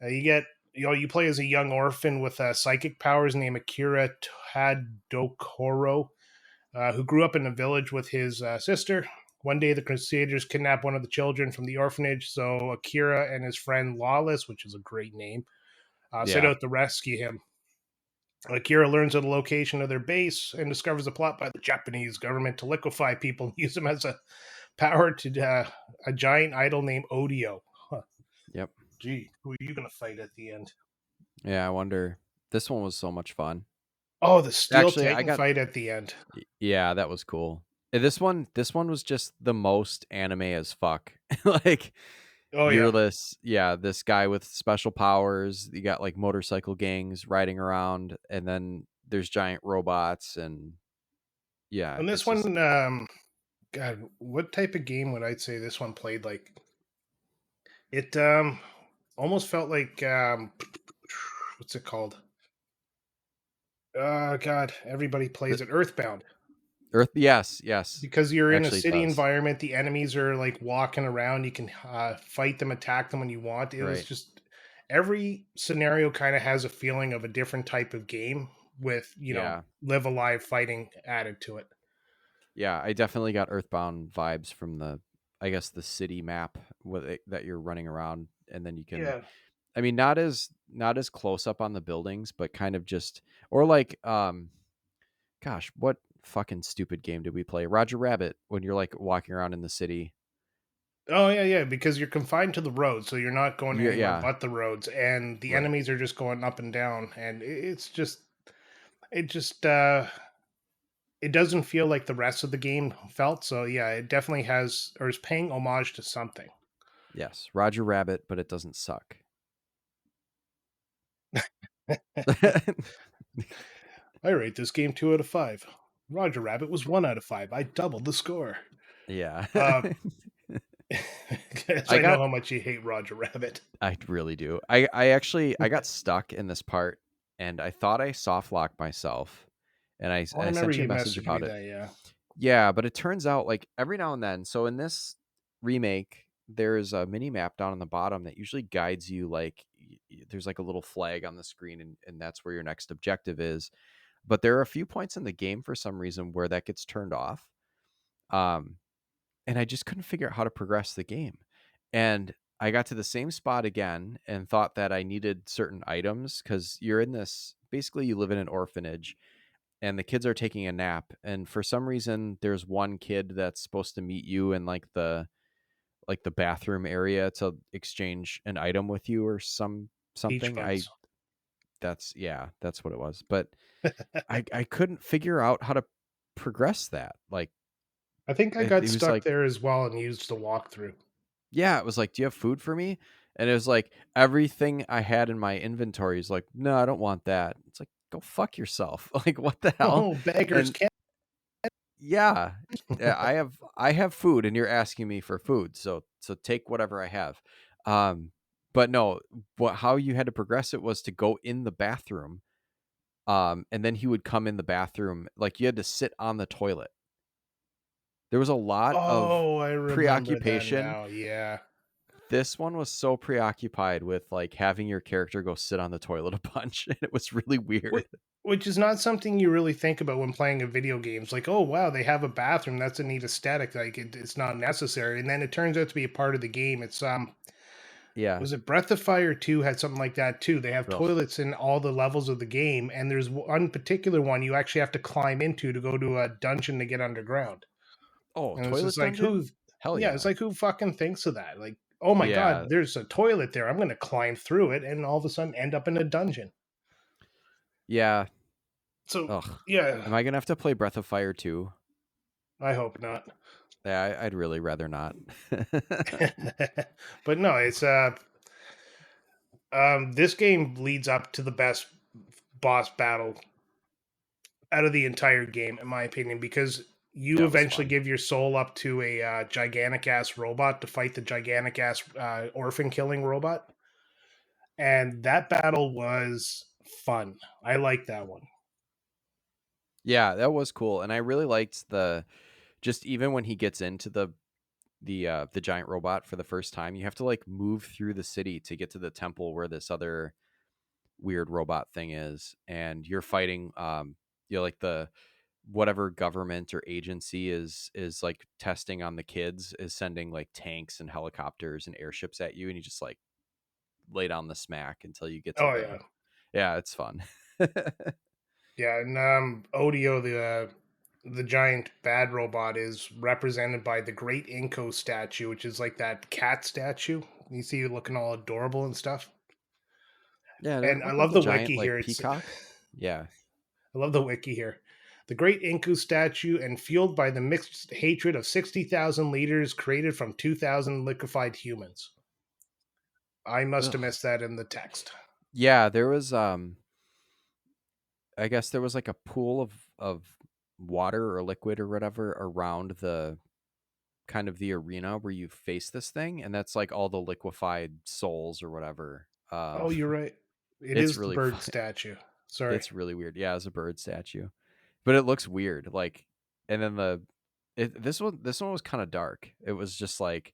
You play as a young orphan with psychic powers named Akira Tadokoro, who grew up in a village with his sister. One day, the Crusaders kidnap one of the children from the orphanage, so Akira and his friend Lawless, which is a great name, set yeah, out to rescue him. Akira learns of the location of their base and discovers a plot by the Japanese government to liquefy people and use them as a power to a giant idol named Odio. Huh. yep, Gee, who are you going to fight at the end? yeah. I wonder. This one was so much fun. Oh, the Steel Actually, I Titan got fight at the end. yeah, that was cool. This one was just the most anime as fuck. Like Oh, you're yeah. this guy with special powers. You got like motorcycle gangs riding around, and then there's giant robots, and yeah, And this it's just one, God, what type of game would I say this one played like? It almost felt like what's it called? God, everybody the plays it. Earthbound. Earth. Yes, yes, Because you're in a actually, it city does. environment, the enemies are like walking around. You can fight them, attack them when you want. It was Right. just every scenario kind of has a feeling of a different type of game with Yeah, live alive fighting added to it. yeah. I definitely got Earthbound vibes from I guess, the city map that you're running around, and then you can. Yeah. I mean, not as close up on the buildings, but kind of just or like gosh, what fucking stupid game did we play? Roger Rabbit, when you're like walking around in the city. Oh yeah, yeah. Because you're confined to the road, so you're not going anywhere Yeah, but the roads, and the right. enemies are just going up and down, and it just it doesn't feel like the rest of the game felt. So yeah, it definitely has or is paying homage to something. Yes, Roger Rabbit, but it doesn't suck. I rate this game 2 out of 5. Roger Rabbit was 1 out of 5. I doubled the score. Yeah. Uh, Guess I I know got how much you hate Roger Rabbit. I really do. I got stuck in this part, and I thought I soft locked myself, and Oh, I I remember sent you a you message messaged me about it. that. Yeah. Yeah, but it turns out like every now and then. So in this remake, there's a mini map down on the bottom that usually guides you. Like there's like a little flag on the screen, and that's where your next objective is. But there are a few points in the game for some reason where that gets turned off. Um, and I just couldn't figure out how to progress the game. And I got to the same spot again and thought that I needed certain items because you're in this basically, you live in an orphanage and the kids are taking a nap. And for some reason, there's one kid that's supposed to meet you in like the bathroom area to exchange an item with you or Peach something. Fuzz. That's what it was. But I couldn't figure out how to progress that. Like I think I got it was stuck like, there as well and used the walkthrough. yeah, it was like, "Do you have food for me?" And it was like everything I had in my inventory is like, "No, I don't want that." It's like, "Go fuck yourself." Like, what the hell? Oh, beggars And can't. Yeah. Yeah, I have food and you're asking me for food. So take whatever I have. Um but no, what how you had to progress it was to go in the bathroom. And then he would come in the bathroom like you had to sit on the toilet. There was a lot of Oh, I remember that preoccupation. now. Yeah. This one was so preoccupied with like having your character go sit on the toilet a bunch and it was really weird. Wh- Which is not something you really think about when playing a video games. Like, oh wow, they have a bathroom. That's a neat aesthetic. Like, it's not necessary, and then it turns out to be a part of the game. It's Yeah. was it Breath of Fire 2 had something like that too. They have Ugh. toilets in all the levels of the game, and there's one particular one you actually have to climb into to go to a dungeon to get underground. Oh, And it's just toilet like who, dungeon? Hell yeah, it's yeah. like who fucking thinks of that? Like, oh my Yeah. god, there's a toilet there. I'm gonna climb through it, and all of a sudden end up in a dungeon. Yeah. So Ugh. yeah, Am I gonna have to play Breath of Fire 2? I hope not. Yeah, I'd really rather not. But no, it's this game leads up to the best boss battle out of the entire game, in my opinion, because you That was eventually fun. give your soul up to a gigantic ass robot to fight the gigantic ass orphan killing robot, and that battle was fun. I like that one. Yeah, that was cool. And I really liked the just even when he gets into the giant robot for the first time, you have to like move through the city to get to the temple where this other weird robot thing is, and you're fighting like the whatever government or agency is like testing on the kids is sending like tanks and helicopters and airships at you, and you just like lay down the smack until you get to Oh the yeah, yeah, it's fun. yeah, and Odio the giant bad robot is represented by the Great Inko statue, which is like that cat statue. You see it looking all adorable and stuff. Yeah, does it And I look like love a the giant wiki like here. It's peacock? Yeah. I love the wiki here. The great Incu statue, and fueled by the mixed hatred of 60,000 leaders created from 2,000 liquefied humans. I must have Ugh. missed that in the text. Yeah, there was I guess there was like a pool of water or liquid or whatever around the kind of the arena where you face this thing, and that's like all the liquefied souls or whatever. Oh, you're right. It It's is the really bird fun. statue. Sorry. It's really weird. Yeah, it's a bird statue, but it looks weird. Like, and then this one was kind of dark. It was just like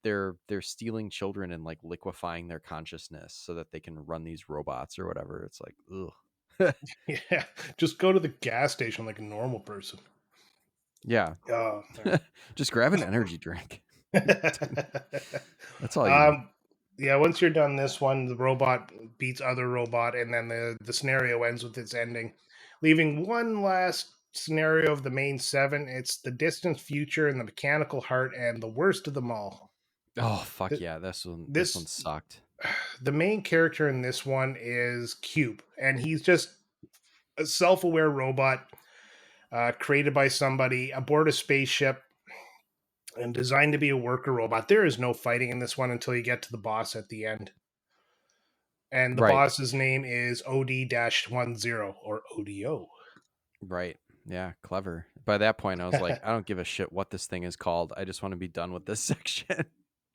they're stealing children and like liquefying their consciousness so that they can run these robots or whatever. It's like, ugh. Yeah, just go to the gas station like a normal person. Yeah. Oh, sorry. Just grab an energy drink. That's all you need. um, yeah, once you're done this one, the robot beats other robot, and then the scenario ends with its ending, leaving one last scenario of the main seven. It's the distant future and the mechanical heart, and the worst of them all. Oh fuck Th- yeah, this one This sucked. the main character in this one is Cube, and he's just a self-aware robot created by somebody aboard a spaceship and designed to be a worker robot. There is no fighting in this one until you get to the boss at the end. And the Right. boss's name is OD-10 or ODO. Right. Yeah, clever. By that point I was like, I don't give a shit what this thing is called. I just want to be done with this section.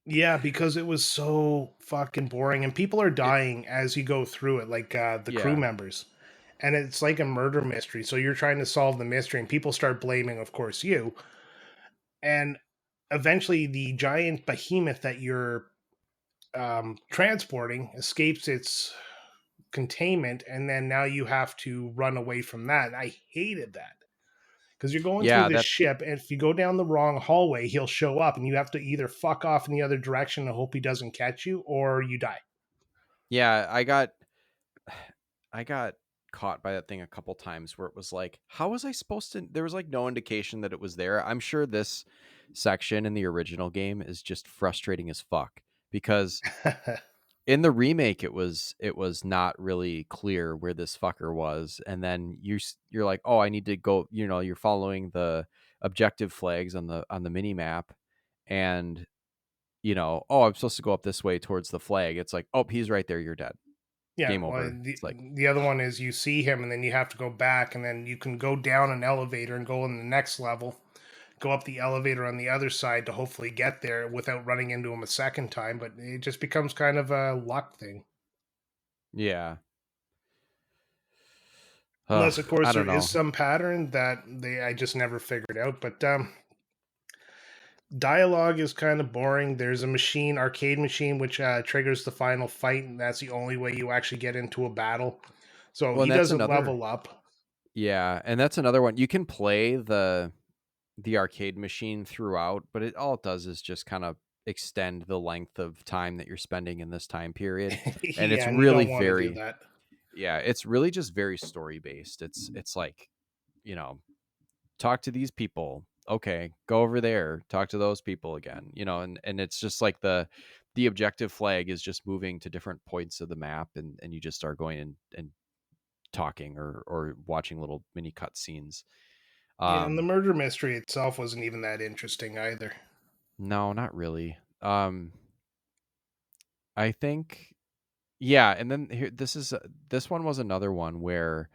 Yeah, because it was so fucking boring and people are It dying as you go through it, like the crew yeah. members. And it's like a murder mystery. So you're trying to solve the mystery and people start blaming, of course, you. And eventually the giant behemoth that you're transporting escapes its containment, and then now you have to run away from that. And I hated that because you're going through Yeah, this that ship, and if you go down the wrong hallway, he'll show up, and you have to either fuck off in the other direction and hope he doesn't catch you, or you die. yeah, I got caught by that thing a couple times where it was like, how was I supposed to there was like no indication that it was there. I'm sure this section in the original game is just frustrating as fuck because in the remake it was not really clear where this fucker was, and then you're like, oh, I need to go, you're following the objective flags on the mini map, and oh, I'm supposed to go up this way towards the flag. It's like, oh, he's right there, you're dead. Yeah, Game well, over. It's like, the other one is you see him and then you have to go back and then you can go down an elevator and go in the next level, go up the elevator on the other side to hopefully get there without running into him a second time, but it just becomes kind of a luck thing. yeah. Ugh, Unless of I course there don't is know. some pattern that they I just never figured out, but dialogue is kind of boring. There's a machine, arcade machine, which triggers the final fight, and that's the only way you actually get into a battle. So Well, and he that's doesn't another, level up. yeah, and that's another one. You can play the arcade machine throughout, but it does is just kind of extend the length of time that you're spending in this time period. And it's Yeah, and you really don't want to do very, that. yeah, it's really just very story based. It's like, you know, talk to these people. Okay, go over there, talk to those people again. And it's just like the objective flag is just moving to different points of the map, and you just start going and talking or watching little mini cutscenes. Yeah, and the Um, murder mystery itself wasn't even that interesting either. no, not really. I think, yeah, and then here this one was another one where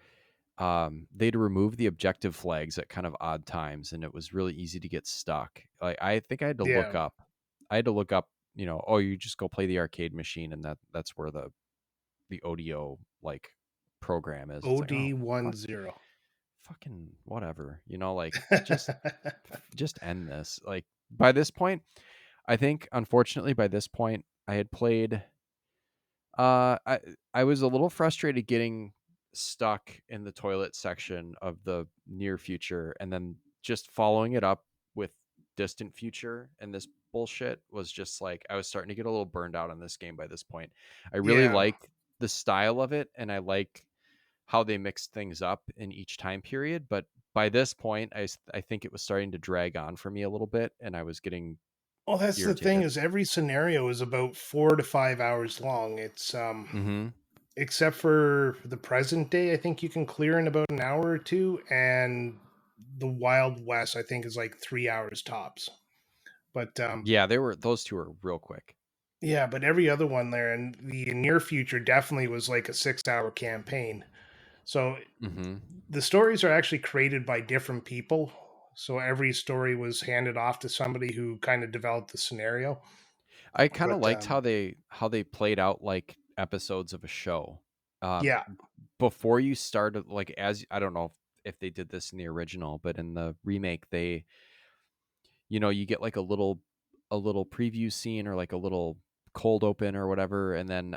they'd remove the objective flags at kind of odd times, and it was really easy to get stuck. Like, I think Yeah, I had to look up, oh, you just go play the arcade machine, and that's where the audio like program is. It's like, oh, fuck, OD10. fucking whatever, like, just end this. Like, by this point, I think, unfortunately, by this point I had played, uh, I I was a little frustrated getting stuck in the toilet section of the near future, and then just following it up with distant future, and this bullshit was just like, I was starting to get a little burned out on this game by this point. I really yeah. like the style of it, and I like how they mixed things up in each time period, but by this point, I think it was starting to drag on for me a little bit, and I was getting Well, that's the thing irritated. is every scenario is about 4 to 5 hours long. It's Mhm. except for the present day, I think you can clear in about an hour or two, and the Wild West, I think, is like 3 hours tops. But Yeah, those two are real quick. yeah, but every other one there, and the near future definitely was like a 6 hour campaign. So Mhm. the stories are actually created by different people. So every story was handed off to somebody who kind of developed the scenario. I kind of But liked how they played out like episodes of a show. Um, yeah, Before you started, like, as I don't know if they did this in the original, but in the remake, you get like a little preview scene, or like a little cold open or whatever, and then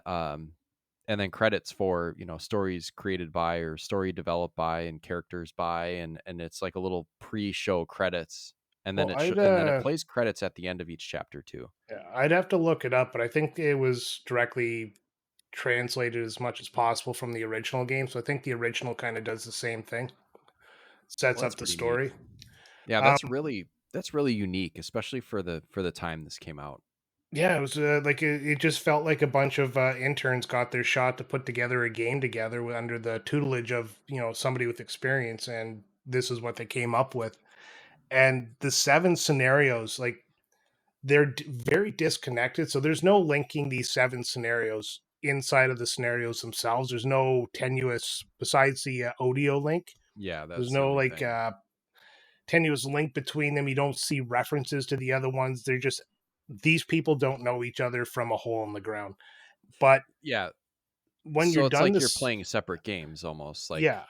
credits for, stories created by, or story developed by, and characters by, and it's like a little pre-show credits, and then well, and then it plays credits at the end of each chapter too. yeah, I'd have to look it up, but I think it was directly translated as much as possible from the original game. So I think the original kind of does the same thing, Well, sets that's up the pretty neat. story. Yeah, Um, that's really unique, especially for the time this came out. yeah, it was like it just felt like a bunch of interns got their shot to put together a game together under the tutelage of somebody with experience, and this is what they came up with. And the seven scenarios, like they're very disconnected, so there's no linking these seven scenarios inside of the scenarios themselves. There's no tenuous besides the audio link. Yeah, There's that's the no only like thing. tenuous link between them. You don't see references to the other ones. They're just these people don't know each other from a hole in the ground. But Yeah, when you're so it's done like you're this, playing separate games almost. Like, yeah,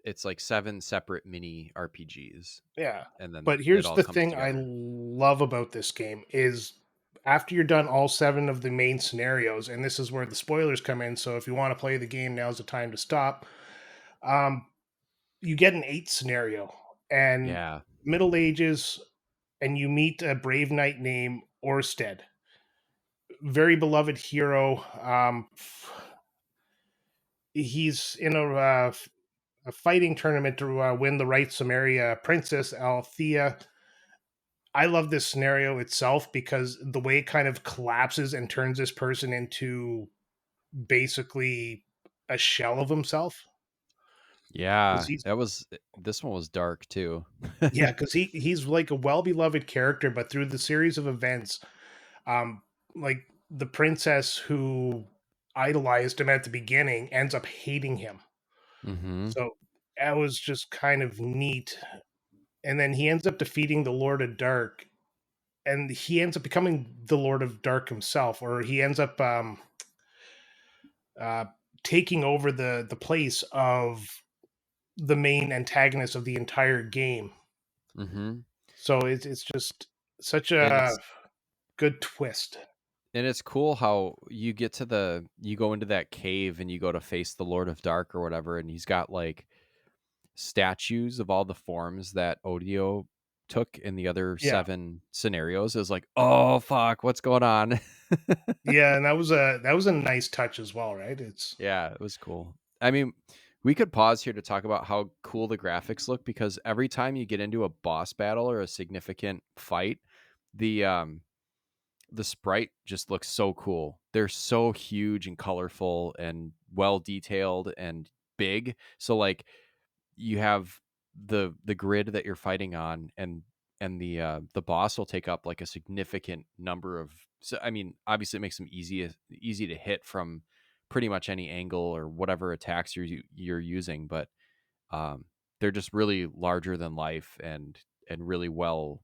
it's like seven separate mini RPGs, yeah. and then But it here's all the comes thing I together. love about this game is after you're done all seven of the main scenarios, and this is where the spoilers come in. So if you want to play the game, now's the time to stop. Um, you get an eighth scenario and Yeah. Middle Ages, and you meet a brave knight named Orsted, very beloved hero. He's in a fighting tournament to win the right Samaria Princess Althea. I love this scenario itself because the way it kind of collapses and turns this person into basically a shell of himself. Because Yeah, he's this one was dark too. yeah, because he's like a well beloved character, but through the series of events, um, like the princess who idolized him at the beginning ends up hating him. Mm-hmm. So that was just kind of neat. And then he ends up defeating the Lord of Dark, and he ends up becoming the Lord of Dark himself, or he ends up uh, taking over the place of the main antagonist of the entire game. Mm-hmm. So it's just such And a it's good twist. and it's cool how you go into that cave and you go to face the Lord of Dark or whatever, and he's got like statues of all the forms that Odio took in the other Yeah, 7 scenarios. It was like, oh fuck, what's going on? yeah, and that was a nice touch as well, right? It's Yeah, it was cool. I mean, we could pause here to talk about how cool the graphics look, because every time you get into a boss battle or a significant fight, the the sprite just looks so cool. They're so huge and colorful and well detailed and big. So like you have the grid that you're fighting on, and the boss will take up like a significant number of, so I mean obviously it makes them easy to hit from pretty much any angle or whatever attacks you're using, but um they're just really larger than life and really well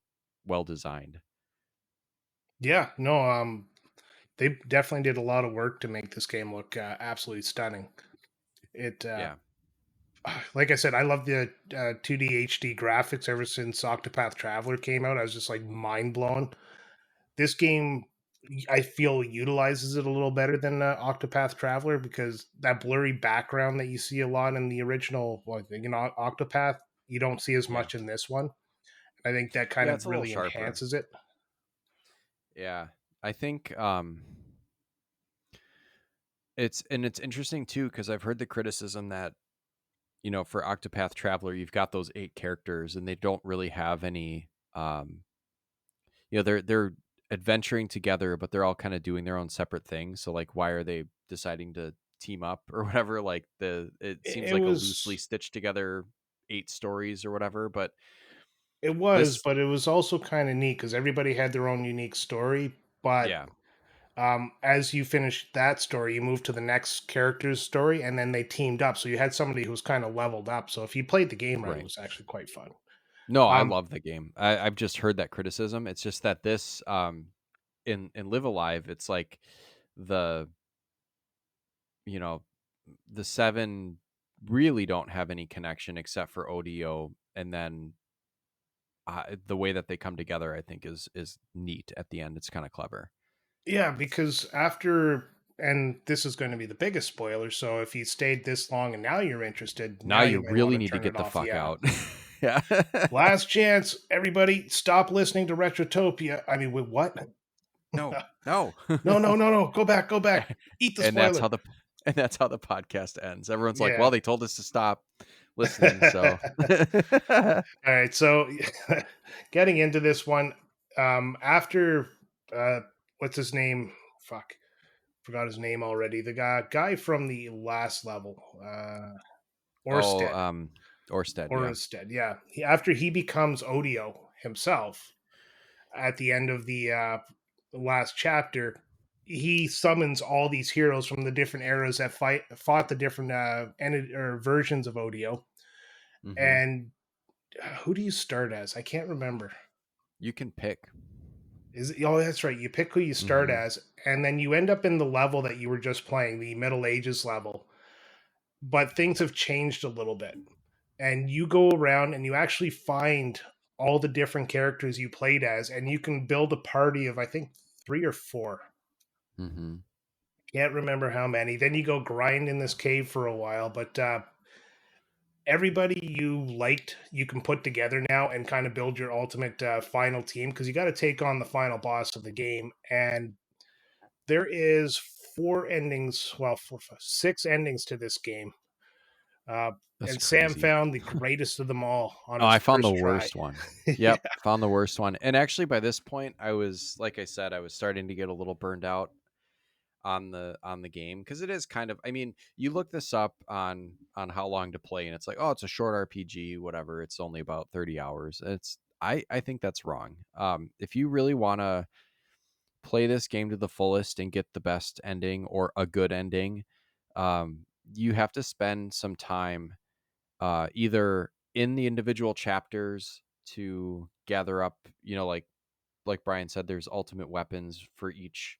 designed. yeah, no, they definitely did a lot of work to make this game look absolutely stunning. It Yeah. like I said, I love the 2D HD graphics ever since Octopath Traveler came out. I was just like mind blown. This game, I feel, utilizes it a little better than Octopath Traveler, because that blurry background that you see a lot in the original, like, Octopath, you don't see as Yeah. much in this one. I think that kind Yeah, of it's a little really sharper. enhances it. Yeah. I think it's interesting too, because I've heard the criticism that, for Octopath Traveler, you've got those 8 characters and they don't really have any they're adventuring together, but they're all kind of doing their own separate things. So like why are they deciding to team up or whatever? Like it seems It like a loosely was stitched together 8 stories or whatever, but it was, this but it was also kind of neat because everybody had their own unique story. But yeah, as you finished that story, you moved to the next character's story, and then they teamed up. So you had somebody who was kind of leveled up. So if you played the game right, it right. was actually quite fun. No, I Um, love the game. I've just heard that criticism. It's just that this in Live Alive, it's like the you know the 7 really don't have any connection except for ODO, and then the way that they come together, I think, is neat at the end. It's kind of clever. yeah, because after, and this is going to be the biggest spoiler. So if you stayed this long and now you're interested, Now now you you might want really to need to turn it get the off. fuck Yeah. out. Yeah. Last chance, everybody, stop listening to Retrotopia. I mean, with what? No, no. No, no, no, no. Go back, go back. Eat the and that's spoiler. how the and that's how the podcast ends. Everyone's like, Yeah. "Well, they told us to stop listening." So, All right. So getting into this one, after uh what's his name? Fuck. Forgot his name already. The guy from the last level. oh, Orsted. Orsted, yeah. Orsted, yeah. After he becomes Odio himself at the end of the last chapter, he summons all these heroes from the different eras that fought the different or versions of Odio. Hmm. And who do you start as? I can't remember. You can pick. Oh, that's right. You pick who you start Hmm. as, and then you end up in the level that you were just playing, the Middle Ages level. But things have changed a little bit. And you go around and you actually find all the different characters you played as, and you can build a party of, I think, 3 or 4. Hmm. Can't remember how many. Then you go grind in this cave for a while, but everybody you liked, you can put together now and kind of build your ultimate final team, because you got to take on the final boss of the game. And there is 4 endings, well, 6 endings to this game. Uh, That's and Sam crazy. found the greatest of them all on Oh, his I found the first try. worst one. Yeah, Yep, found the worst one. And actually, by this point, I was, like I said, I was starting to get a little burned out on the game, because it is kind of, I mean, you look this up on how long to play, and it's like, oh, it's a short RPG, whatever, it's only about 30 hours. It's I think that's wrong. If you really want to play this game to the fullest and get the best ending or a good ending, you have to spend some time either in the individual chapters to gather up, like Brian said, there's ultimate weapons for each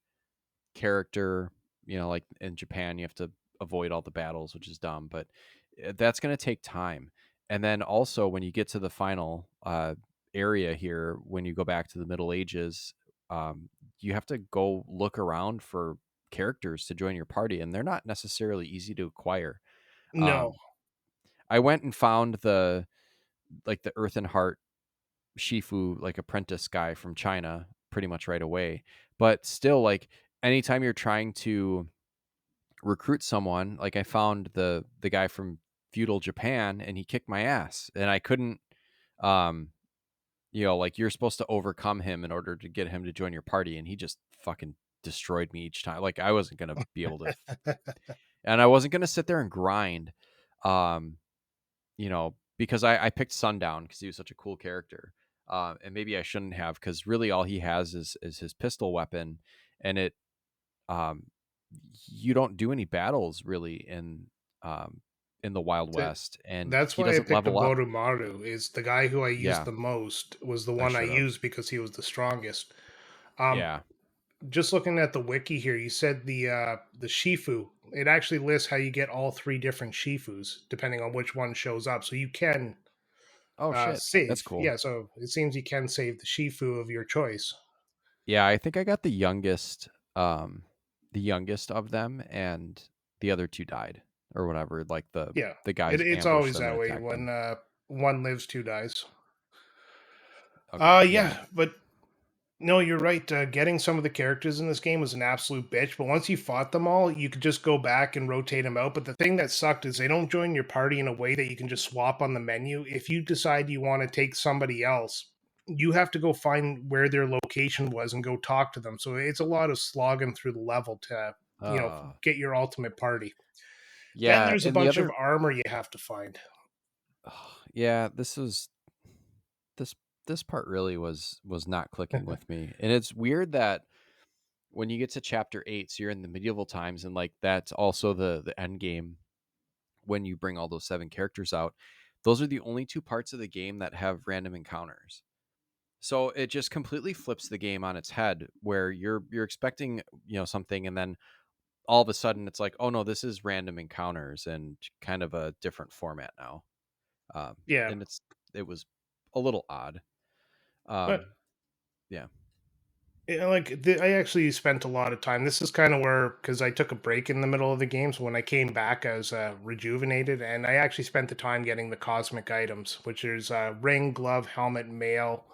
character. Like in Japan, you have to avoid all the battles, which is dumb, but that's going to take time. And then also when you get to the final area here, when you go back to the Middle Ages, you have to go look around for characters to join your party, and they're not necessarily easy to acquire. No. Um, I went and found the Earth and Heart Shifu like apprentice guy from China pretty much right away. But still, like anytime you're trying to recruit someone, like I found the guy from feudal Japan and he kicked my ass and I couldn't um like you're supposed to overcome him in order to get him to join your party, and he just fucking destroyed me each time. Like I wasn't going to be able to and I wasn't going to sit there and grind um because I picked Sundown because he was such a cool character. And maybe I shouldn't have, because really all he has is his pistol weapon, and it um, you don't do any battles really in the Wild West, and That's he why I doesn't picked a level up. Borumaru. Is the guy who I used Yeah, the most was the I one I should have. used because he was the strongest. Um, Yeah. just looking at the wiki here, you said the Shifu. It actually lists how you get all three different Shifus depending on which one shows up. So you can Oh shit, that's save. cool. Yeah, so it seems you can save the Shifu of your choice. Yeah, I think I got the youngest of them, and the other two died or whatever. Like Yeah, the guys it's ambushed always them and that way attacked when them. one lives, two dies. Okay, yeah. Yeah, but no, you're right. Getting some of the characters in this game was an absolute bitch. But once you fought them all, you could just go back and rotate them out. But the thing that sucked is they don't join your party in a way that you can just swap on the menu. If you decide you want to take somebody else, you have to go find where their location was and go talk to them. So it's a lot of slogging through the level to, Uh, get your ultimate party. Then yeah, there's a and the bunch of other, armor you have to find. yeah, this this part really was not clicking with me, and it's weird that when you get to chapter 8, so you're in the medieval times, and like that's also the end game when you bring all those 7 characters out. Those are the only 2 parts of the game that have random encounters. So it just completely flips the game on its head, where you're expecting something, and then all of a sudden it's like, oh no, this is random encounters and kind of a different format now. um, Yeah. and it was a little odd. um, But yeah. I actually spent a lot of time. This is kind of where, because I took a break in the middle of the game, so when I came back, I was rejuvenated, and I actually spent the time getting the cosmic items, which is ring, glove, helmet, mail,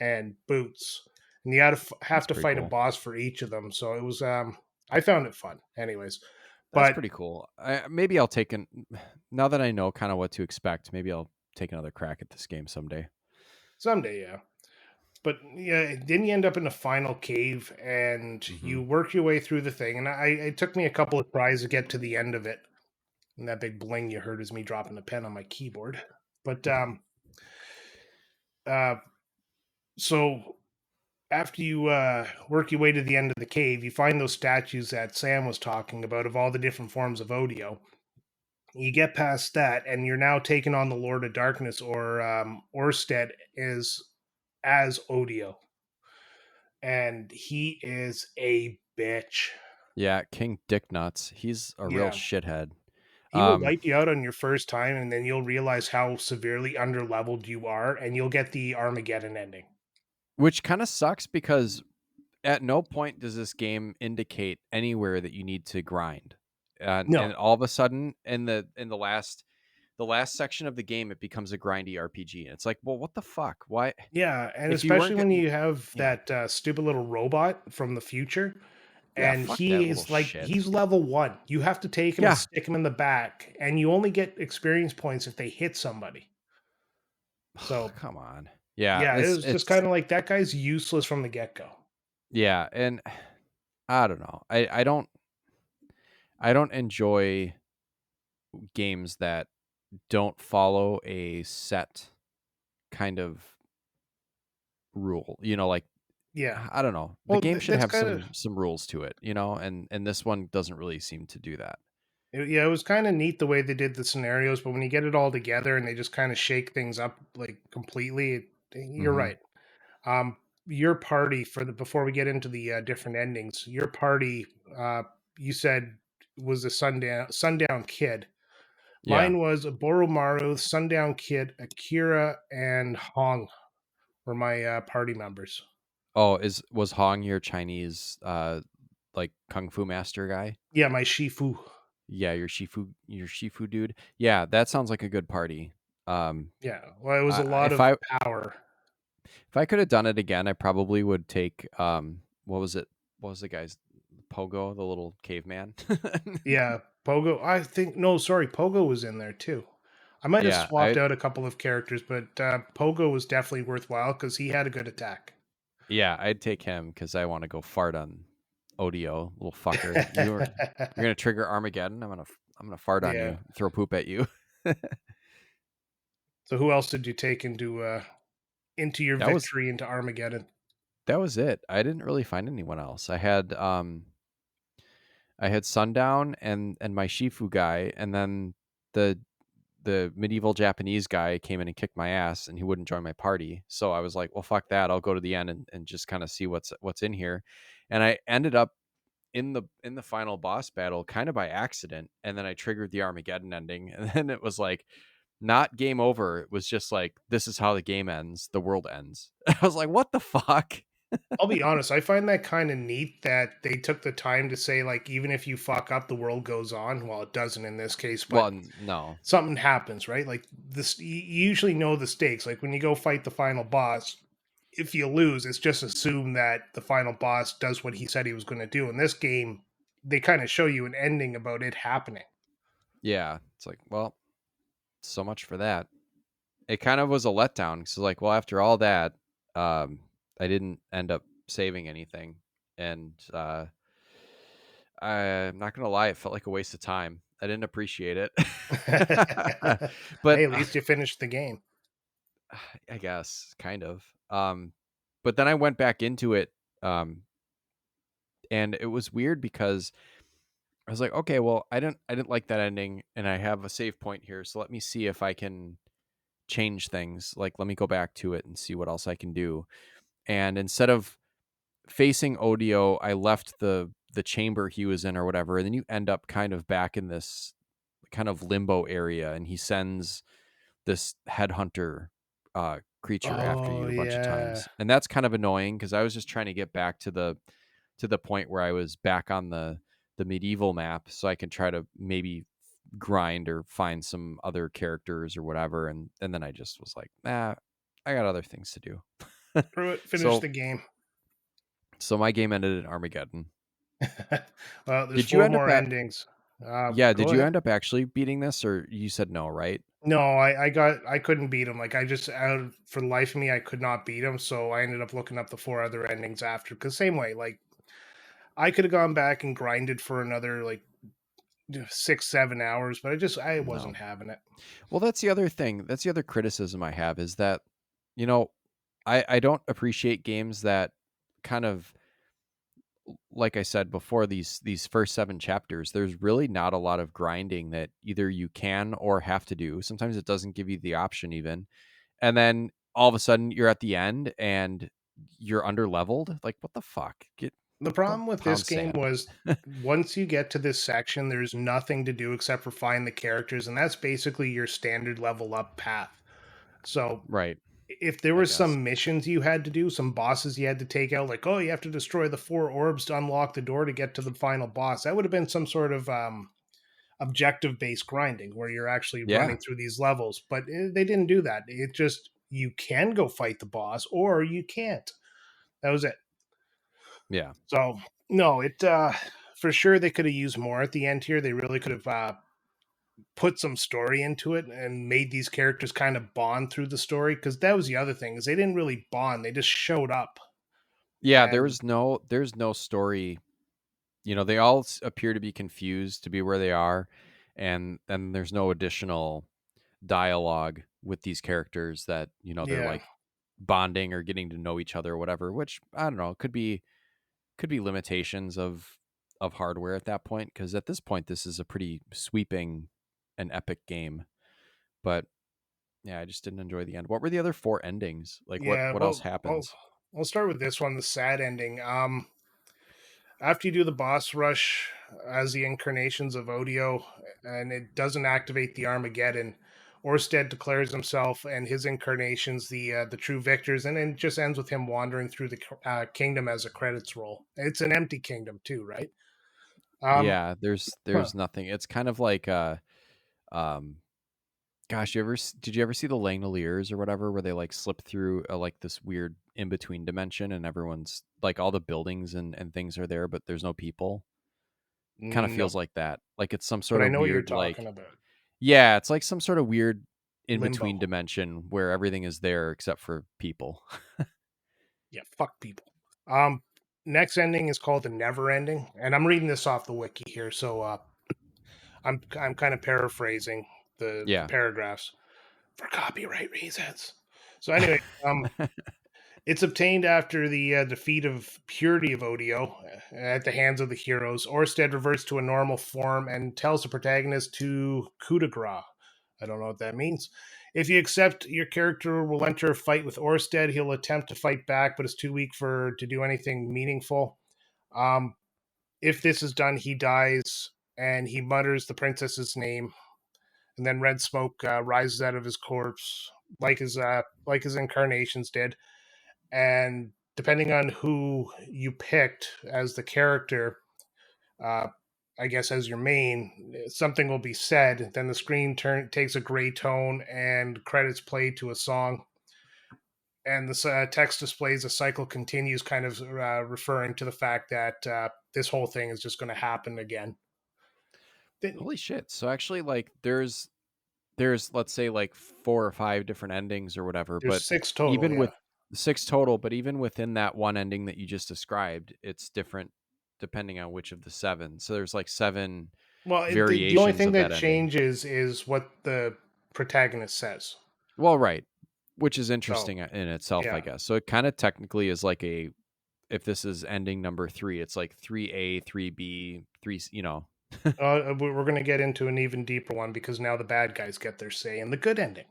and boots. And you have That's to pretty fight a cool. boss for each of them. So it was, I found it fun, anyways. That's But pretty cool. Maybe I'll take an now that I know kind of what to expect. Maybe I'll take another crack at this game someday. someday, yeah. But yeah, then you end up in the final cave, and Hmm. you work your way through the thing. And it took me a couple of tries to get to the end of it. And that big bling you heard is me dropping a pen on my keyboard. But uh, so after you work your way to the end of the cave, you find those statues that Sam was talking about of all the different forms of Odio. You get past that, and you're now taking on the Lord of Darkness, or Orsted is as Odio, and he is a bitch. Yeah, King Dick Nuts. He's a real Yeah, shithead. he will Um, wipe you out on your first time, and then you'll realize how severely underleveled you are, and you'll get the Armageddon ending. which kind of sucks because at no point does this game indicate anywhere that you need to grind. And No, all of a sudden the last section of the game it becomes a grindy RPG. And it's like, well, what the fuck? Why yeah, and if you especially weren't when getting you have yeah. that stupid little robot from the future, Yeah, and fuck that he little is like shit. he's level 1. You have to take him and Yeah. stick him in the back, and you only get experience points if they hit somebody. So Come on. Yeah, yeah, it was just it's kind of like that guy's useless from the get go. yeah, and I don't know. I don't enjoy games that don't follow a set kind of rule. Like Yeah. I don't know. The Well, game should that's have kind of some rules to it, you know, and this one doesn't really seem to do that. yeah. It was kind of neat the way they did the scenarios, but when you get it all together and they just kind of shake things up like completely, you're Hmm. right. Your party for the before we get into the different endings, your party, uh, you said was a sundown kid. Yeah. Mine was Boromaru, Sundown Kid, Akira, and Hong were my party members. Oh, was Hong your Chinese like kung fu master guy? Yeah, my Shifu. Yeah, your Shifu dude. Yeah, that sounds like a good party. Um Yeah, well, it was a lot if of I power. if I could have done it again, I probably would take what was it? What was the guy's Pogo, the little caveman? Yeah, Pogo. I think no, sorry, Pogo was in there too. I might have Yeah, swapped out a couple of characters, but Pogo was definitely worthwhile because he had a good attack. I'd take him because I want to go fart on Odio, little fucker. You're gonna trigger Armageddon. I'm gonna fart on Yeah. you, throw poop at you. So who else did you take into your That was victory into Armageddon? that was it. I didn't really find anyone else. I had Sundown and my Shifu guy, and then the the medieval Japanese guy came in and kicked my ass, and he wouldn't join my party. So I was like, well, fuck that. I'll go to the end and just kind of see what's in here. And I ended up in the final boss battle kind of by accident, and then I triggered the Armageddon ending, and then it was like not game over. It was just like this is how the game ends. The world ends. I was like, what the fuck? I'll be honest, I find that kind of neat that they took the time to say, like, even if you fuck up, the world goes on. Well, it doesn't in this case, but No. something happens, right? Like this, you usually know the stakes. Like when you go fight the final boss, if you lose, it's just assumed that the final boss does what he said he was going to do. In this game, they kind of show you an ending about it happening. Yeah, it's like, well, so much for that. It kind of was a letdown. So like, well, after all that, um, I didn't end up saving anything, and I'm not gonna lie, it felt like a waste of time. I didn't appreciate it, but Hey, at least you finished the game. I guess kind of. But then I went back into it, um, and it was weird because I was like, okay, well, I didn't like that ending, and I have a save point here, so let me see if I can change things. Like, let me go back to it and see what else I can do. And instead of facing Odio, I left the chamber he was in or whatever, and then you end up kind of back in this kind of limbo area, and he sends this headhunter creature after Oh you a bunch of yeah. times, and that's kind of annoying because I was just trying to get back to the point where I was back on the medieval map, so I can try to maybe grind or find some other characters or whatever, and then I just was like, nah, I got other things to do. Screw it. Finish so the game. so my game ended in Armageddon. Well, there's Did you four end up more at endings. Yeah, did Go you ahead. end up actually beating this, or you said no, right? No, I couldn't beat him. Like I just out for the life of me, I could not beat him. So I ended up looking up the four other endings after. Because same way, like I could have gone back and grinded for another like 6 7 hours, but I No. wasn't having it. Well, that's the other thing. That's the other criticism I have is that, you know, I don't appreciate games that kind of, like I said before, these first 7 chapters, there's really not a lot of grinding that either you can or have to do. Sometimes it doesn't give you the option even. And then all of a sudden you're at the end and you're under leveled. Like, what the fuck? The Go problem with this pound game sand. was once you get to this section, there's nothing to do except for find the characters, and that's basically your standard level up path. So Right. if there I were guess. some missions you had to do, some bosses you had to take out, like, oh, you have to destroy the four orbs to unlock the door to get to the final boss, that would have been some sort of objective based grinding where you're actually Yeah. running through these levels. But they didn't do that. It just, you can go fight the boss or you can't. That was it. Yeah. So, no, for sure they could have used more at the end here. They really could have put some story into it and made these characters kind of bond through the story, because that was the other thing is they didn't really bond, they just showed up. Yeah, And there's no story. You know, they all appear to be confused to be where they are, and then there's no additional dialogue with these characters that, you know, they're yeah, like bonding or getting to know each other or whatever, which I don't know, could be limitations of hardware at that point, because at this point this is a pretty sweeping and epic game. But yeah, I just didn't enjoy the end. What were the other four endings? Like Yeah, what else well, happens? I'll start with this one, the sad ending. After you do the boss rush as the incarnations of Odio, and it doesn't activate the Armageddon, Orsted declares himself and his incarnations the true victors, and then it just ends with him wandering through the kingdom as a credits roll. It's an empty kingdom too, right? Um, Yeah, there's nothing. It's kind of like um gosh, did you ever see the Langoliers or whatever, where they like slip through like this weird in between dimension, and everyone's like all the buildings and things are there, but there's no people. Kind of no, feels like that. Like it's some but sort I of know what you're weird talking like about. yeah, it's like some sort of weird in Limbo. between dimension where everything is there except for people. Yeah, fuck people. Um, Next ending is called the Never Ending, and I'm reading this off the wiki here, so I'm kind of paraphrasing the Yeah. paragraphs for copyright reasons. So anyway, it's obtained after the defeat of Purity of Odio at the hands of the heroes. Orsted reverts to a normal form and tells the protagonist to coup de grace. I don't know what that means. If you accept, your character will enter a fight with Orsted. He'll attempt to fight back, but is too weak to do anything meaningful. Um, if this is done, he dies, and he mutters the princess's name, and then red smoke rises out of his corpse, like his incarnations did. And depending on who you picked as the character, uh, I guess as your main, something will be said. Then the screen takes a gray tone, and credits play to a song. And the text displays a cycle continues, kind of referring to the fact that this whole thing is just going to happen again. Holy shit. So actually like there's let's say like four or five different endings or whatever, There's but six total, even yeah. with six total, but even within that one ending that you just described, it's different depending on which of the seven. So there's like seven Well, the only variations thing of that that ending. changes is what the protagonist says. Well, right, which is So, interesting in itself, I yeah. guess. So it kind of technically is like a if this is ending number three, it's like 3A, 3B, three, you know. We're going to get into an even deeper one because now the bad guys get their say in the good ending.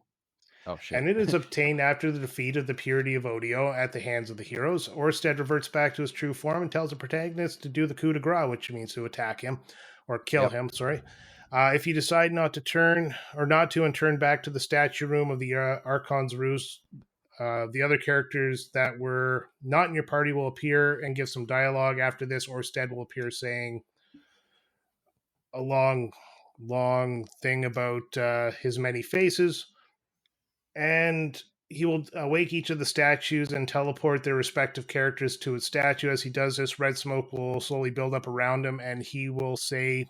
Oh shit. And it is obtained after the defeat of the Purity of Odio at the hands of the heroes. Orsted reverts back to his true form and tells the protagonist to do the coup de grace, which means to attack him or kill Yep. him. Sorry. If you decide not to turn or not to and turn back to the statue room of the Archon's Ruse, the other characters that were not in your party will appear and give some dialogue. After this, Orsted will appear saying a long thing about his many faces, and he will awake each of the statues and teleport their respective characters to its statue. As he does this, red smoke will slowly build up around him, and he will say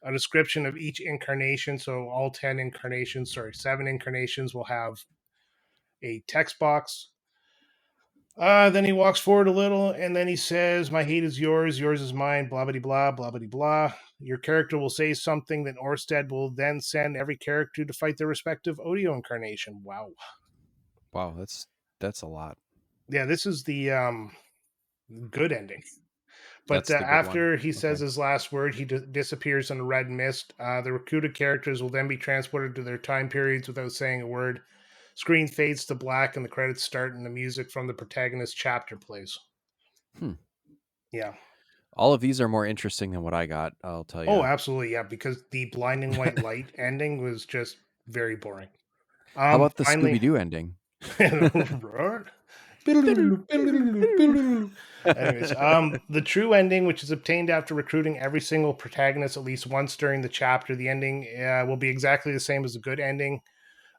a description of each incarnation. So all 10 incarnations, sorry, 7 incarnations will have a text box. Then he walks forward a little, and then he says, "My hate is yours, yours is mine, blah, blah, blah, blah, blah, blah." Your character will say something, then Orsted will then send every character to fight their respective Odio incarnation. Wow. Wow, that's a lot. Yeah, this is the good ending. But That's the good one. after he Okay. says his last word, he disappears in a red mist. The recruited characters will then be transported to their time periods without saying a word. Screen fades to black, and the credits start, and the music from the protagonist chapter plays. Hmm. Yeah. All of these are more interesting than what I got, I'll tell Oh, you. absolutely. Yeah, because the blinding white light ending was just very boring. How about the Finally, Scooby-Doo ending? anyways, the true ending, which is obtained after recruiting every single protagonist at least once during the chapter, the ending will be exactly the same as the good ending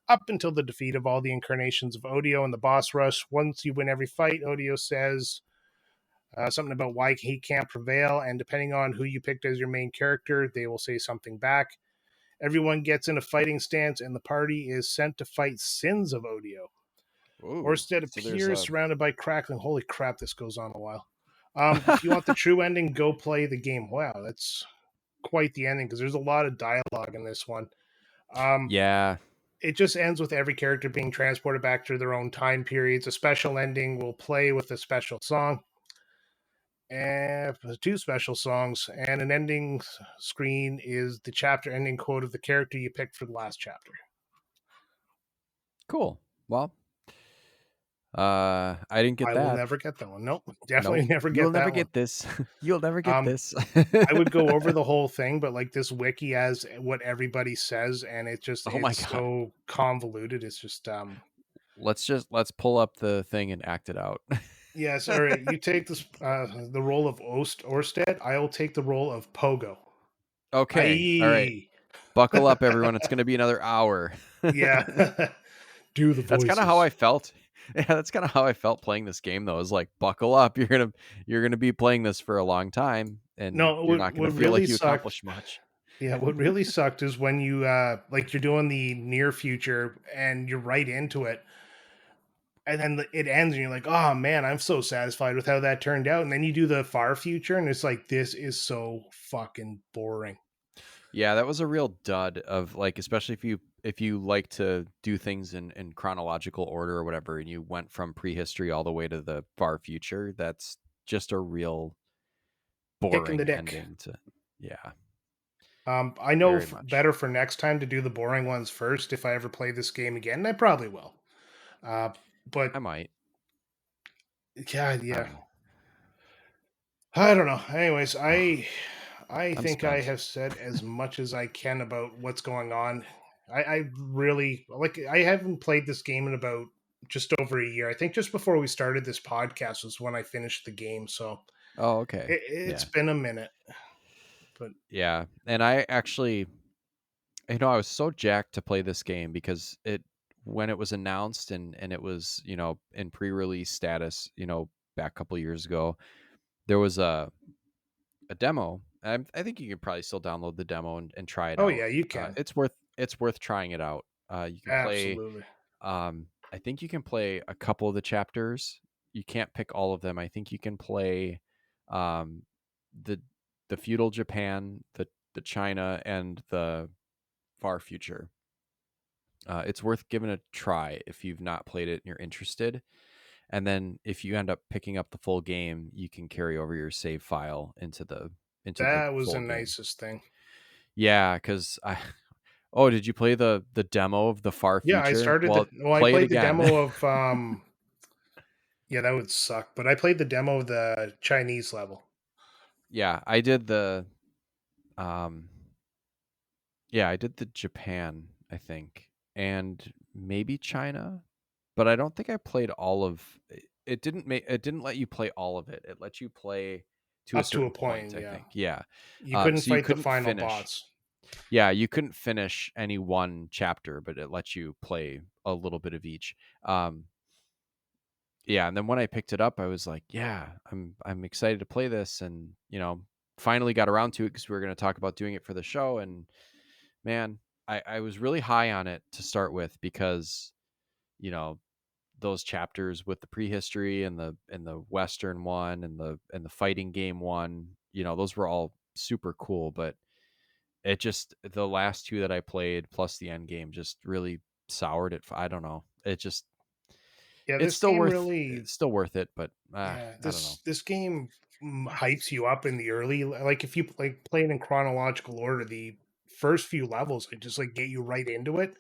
up until the defeat of all the incarnations of Odio and the boss rush. Once you win every fight, Odio says something about why he can't prevail, and depending on who you picked as your main character, they will say something back. Everyone gets in a fighting stance, and the party is sent to fight Sins of Odio. Ooh, Orsted so there's appears a surrounded by crackling. Holy crap, this goes on a while. If you want the true ending, go play the game. Wow, that's quite the ending because there's a lot of dialogue in this one. Um, yeah. it just ends with every character being transported back to their own time periods. A special ending will play with a special song, and two special songs, and an ending screen is the chapter ending quote of the character you picked for the last chapter. Cool. Well, I didn't get I will that. never get that one. Nope, Nope. definitely never You'll get never that one. get this. You'll never get Um, this. I would go over the whole thing, but like this wiki has what everybody says, and Oh my it's god. so convoluted. It's just Let's pull up the thing and act it out. yes. All right, you take this the role of Orsted. I'll take the role of Pogo. Okay. All right. Aye. Buckle up, everyone. It's going to be another hour. Yeah. Do the That's kind of how I voices. felt. Yeah, that's kind of how I felt playing this game though. Is like buckle up. You're gonna be playing this for a long time and No, you're not gonna what feel really like you sucked. accomplished much. Yeah, what really sucked is when you like you're doing the near future and you're right into it, and then it ends and you're like, oh man, I'm so satisfied with how that turned out. And then you do the far future and it's like, this is so fucking boring. Yeah, that was a real dud of like, especially if you like to do things in chronological order or whatever, and you went from prehistory all the way to the far future. That's just a real Kick in the boring dick. ending to. Yeah, I know very much. better for next time to do the boring ones first if I ever play this game again. And I probably will. Uh, but I might. yeah, I yeah. don't know. I don't know. Anyways, I I'm think I spent. have said as much as I can about what's going on. I really like. I haven't played this game in about just over a year. I think just before we started this podcast was when I finished the game. So Oh, okay. it's Yeah. been a minute. But Yeah. And I actually, I was so jacked to play this game because when it was announced and it was, in pre-release status, back a couple years ago, there was a demo. I think you can probably still download the demo and try it oh out. yeah, you can It's worth trying it out. You can play. absolutely. I think you can play a couple of the chapters. You can't pick all of them. I think you can play um, the the feudal Japan, the China, and the far future. It's worth giving a try if you've not played it and you're interested. And then if you end up picking up the full game, you can carry over your save file into the That was the full game. nicest thing. Yeah, because I. Oh, did you play the demo of the far Yeah, I future? started the. Well, Well, I play it played the again. demo of. Yeah, that would suck. But I played the demo of the Chinese level. Yeah, I did the um yeah, I did the Japan, I think, and maybe China, but I don't think I played all of it didn't let you play all of it. It let you play to a Up to a certain point, point, I yeah. think. Yeah. You couldn't So you fight the couldn't final finish. boss. Yeah, you couldn't finish any one chapter, but it let you play a little bit of each. Um yeah, and then when I picked it up, I was like, yeah, I'm excited to play this and, finally got around to it because we were going to talk about doing it for the show and man, I was really high on it to start with because, you know, those chapters with the prehistory and the western one and the fighting game one, those were all super cool, but it just the last two that I played plus the end game just really soured it. I don't know. It just Yeah, it's this still game worth really, it's still worth it, but yeah, I don't know. this game hypes you up in the early, like if you like play it in chronological order, the first few levels, it just like get you right into it,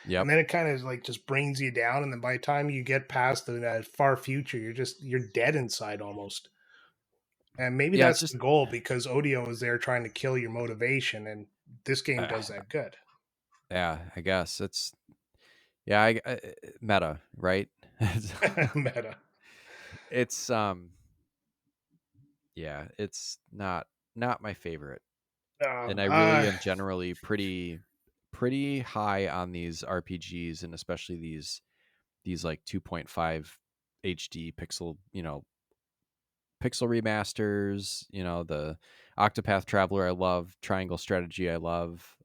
Yep. and then it kind of like just brings you down, and then by the time you get past the far future, you're dead inside almost. And maybe Yeah, it's that's just the goal because Odio is there trying to kill your motivation, and this game uh, does that good. yeah, I guess it's yeah, meta, right? it's, Meta. it's yeah, it's not my favorite. And I really Uh, am generally pretty high on these RPGs and especially these like 2.5 HD pixel remasters, the Octopath Traveler I love, Triangle Strategy I love.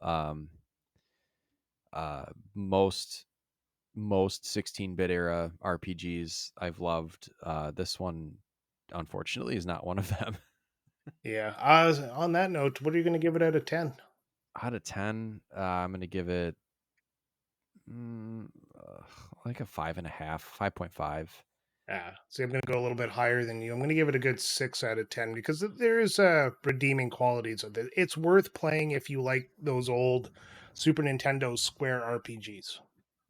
Uh most 16-bit era RPGs I've loved. This one unfortunately is not one of them. yeah. On that note, what are you going to give it out of 10? Out of 10, I'm going to give it Mm, uh, like a 5.5, 5.5. Yeah. See, I'm going to go a little bit higher than you. I'm going to give it a good 6 out of 10 because there is redeeming qualities of it. It's worth playing if you like those old Super Nintendo Square RPGs.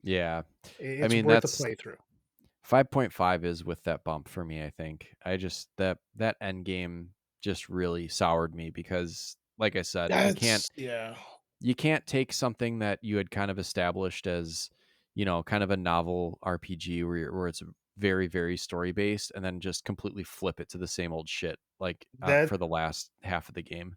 Yeah. I It's mean, worth a that's playthrough. 5.5 is with that bump for me, I think. I just that end game just really soured me because like I said, That's yeah. you can't take something that you had kind of established as, kind of a novel RPG where it's very, very story based and then just completely flip it to the same old shit like That for the last half of the game.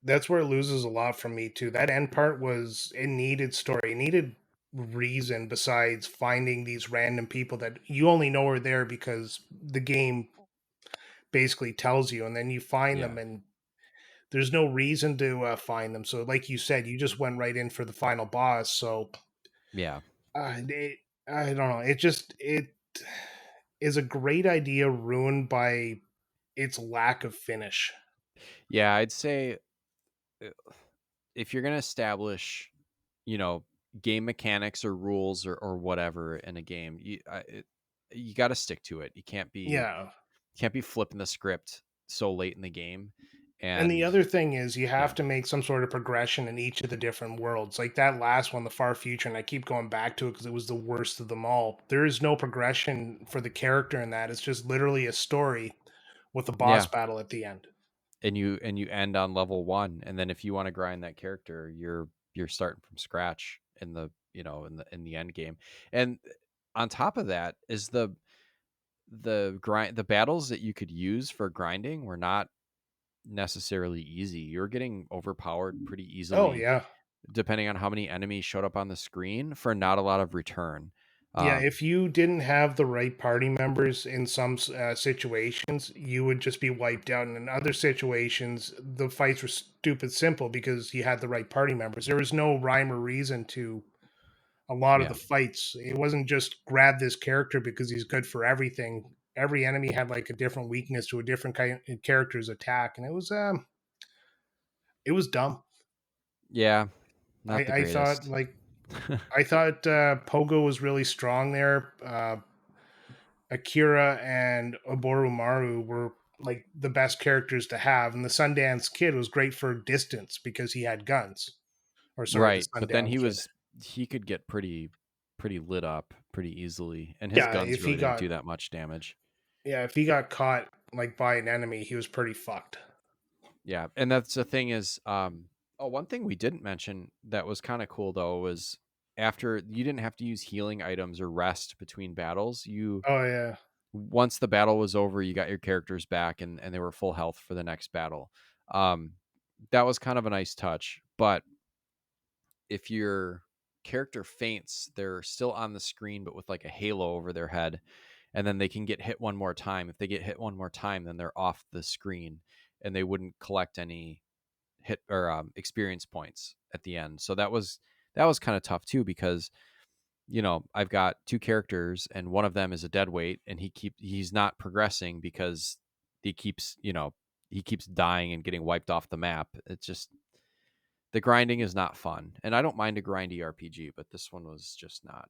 that's where it loses a lot from me too. That end part it needed story, it needed reason besides finding these random people that you only know are there because the game basically tells you, and then you find Yeah. them and there's no reason to find them. So, like you said, you just went right in for the final boss. So, Yeah. it, I don't know. It is a great idea ruined by its lack of finish. Yeah, I'd say uh, if you're going to establish, you know, game mechanics or rules or whatever in a game, you got to stick to it. Yeah. Can't be flipping the script so late in the game. And the And other thing is, you yeah, have to make some sort of progression in each of the different worlds. Like that last one, the far future, and I keep going back to it because it was the worst of them all. There is no progression for the character in that. It's just literally a story with a boss yeah, battle at the end. and you end on level 1, and then if you want to grind that character, you're starting from scratch in the in the end game. And on top of that is the battles that you could use for grinding were not necessarily easy. You're getting overpowered pretty Oh easily yeah, depending on how many enemies showed up on the screen for not a lot of return. yeah. Um, If you didn't have the right party members in some situations, you would just be wiped out. And in other situations, the fights were stupid simple because you had the right party members. There was no rhyme or reason to a lot of the yeah, fights. It wasn't just grab this character because he's good for everything. Every enemy had like a different weakness to a different kind of character's attack, and it was dumb. yeah, not the I thought greatest. like I thought Pogo was really strong there. Akira and Oboromaru were like the best characters to have, and the Sundance Kid was great for distance because he had guns. Or sorry, the Right, but then Sundown Kid. he could get pretty lit up pretty easily, and his Yeah, guns really didn't do that much damage. if he got caught like by an enemy, he was pretty fucked. Yeah, and that's the thing is, oh, one thing we didn't mention that was kind of cool though was after you didn't have to use healing items or rest between battles. You Oh yeah. Once the battle was over, you got your characters back and they were full health for the next battle. Um, that was kind of a nice touch, but if your character faints, they're still on the screen, but with like a halo over their head, and then they can get hit one more time. If they get hit one more time, then they're off the screen, and they wouldn't collect any hit or experience points at the end. So that was kind of tough too because I've got two characters, and one of them is a dead weight, and he's not progressing because he keeps dying and getting wiped off the map. It's just the grinding is not fun, and I don't mind a grindy RPG, but this one was just not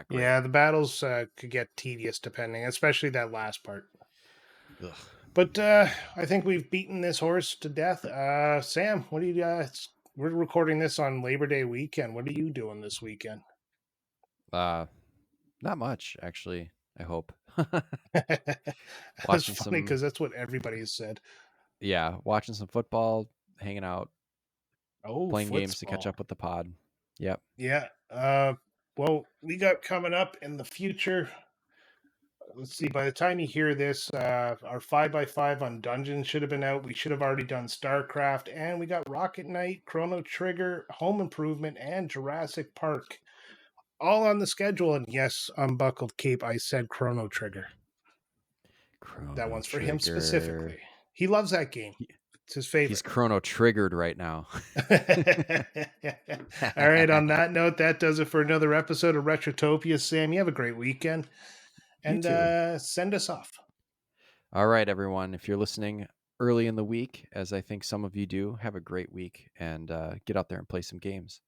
great. Yeah, the battles could get tedious depending, especially that last part. Ugh. But I think we've beaten this horse to death. Sam, what do you? We're recording this on Labor Day weekend. What are you doing this weekend? Uh, not much actually. I hope That's watching funny some because that's what everybody has said. watching some football, hanging out, Oh, playing games to catch football. up with the pod. Yep. Yeah. Well, we got coming up in the future. Let's see. By the time you hear this, our 5x5 on Dungeons should have been out. We should have already done StarCraft, and we got Rocket Knight, Chrono Trigger, Home Improvement, and Jurassic Park all on the schedule. And yes, unbuckled cape. I said Chrono Trigger. That Chrono one's for him Trigger. specifically. He loves that game. He, It's his he's favorite. chrono triggered right now. All right. On that note, that does it for another episode of Retrotopia. Sam, you have a great weekend, You and too. send us off. All right, everyone. If you're listening early in the week, as I think some of you do, have a great week and get out there and play some games.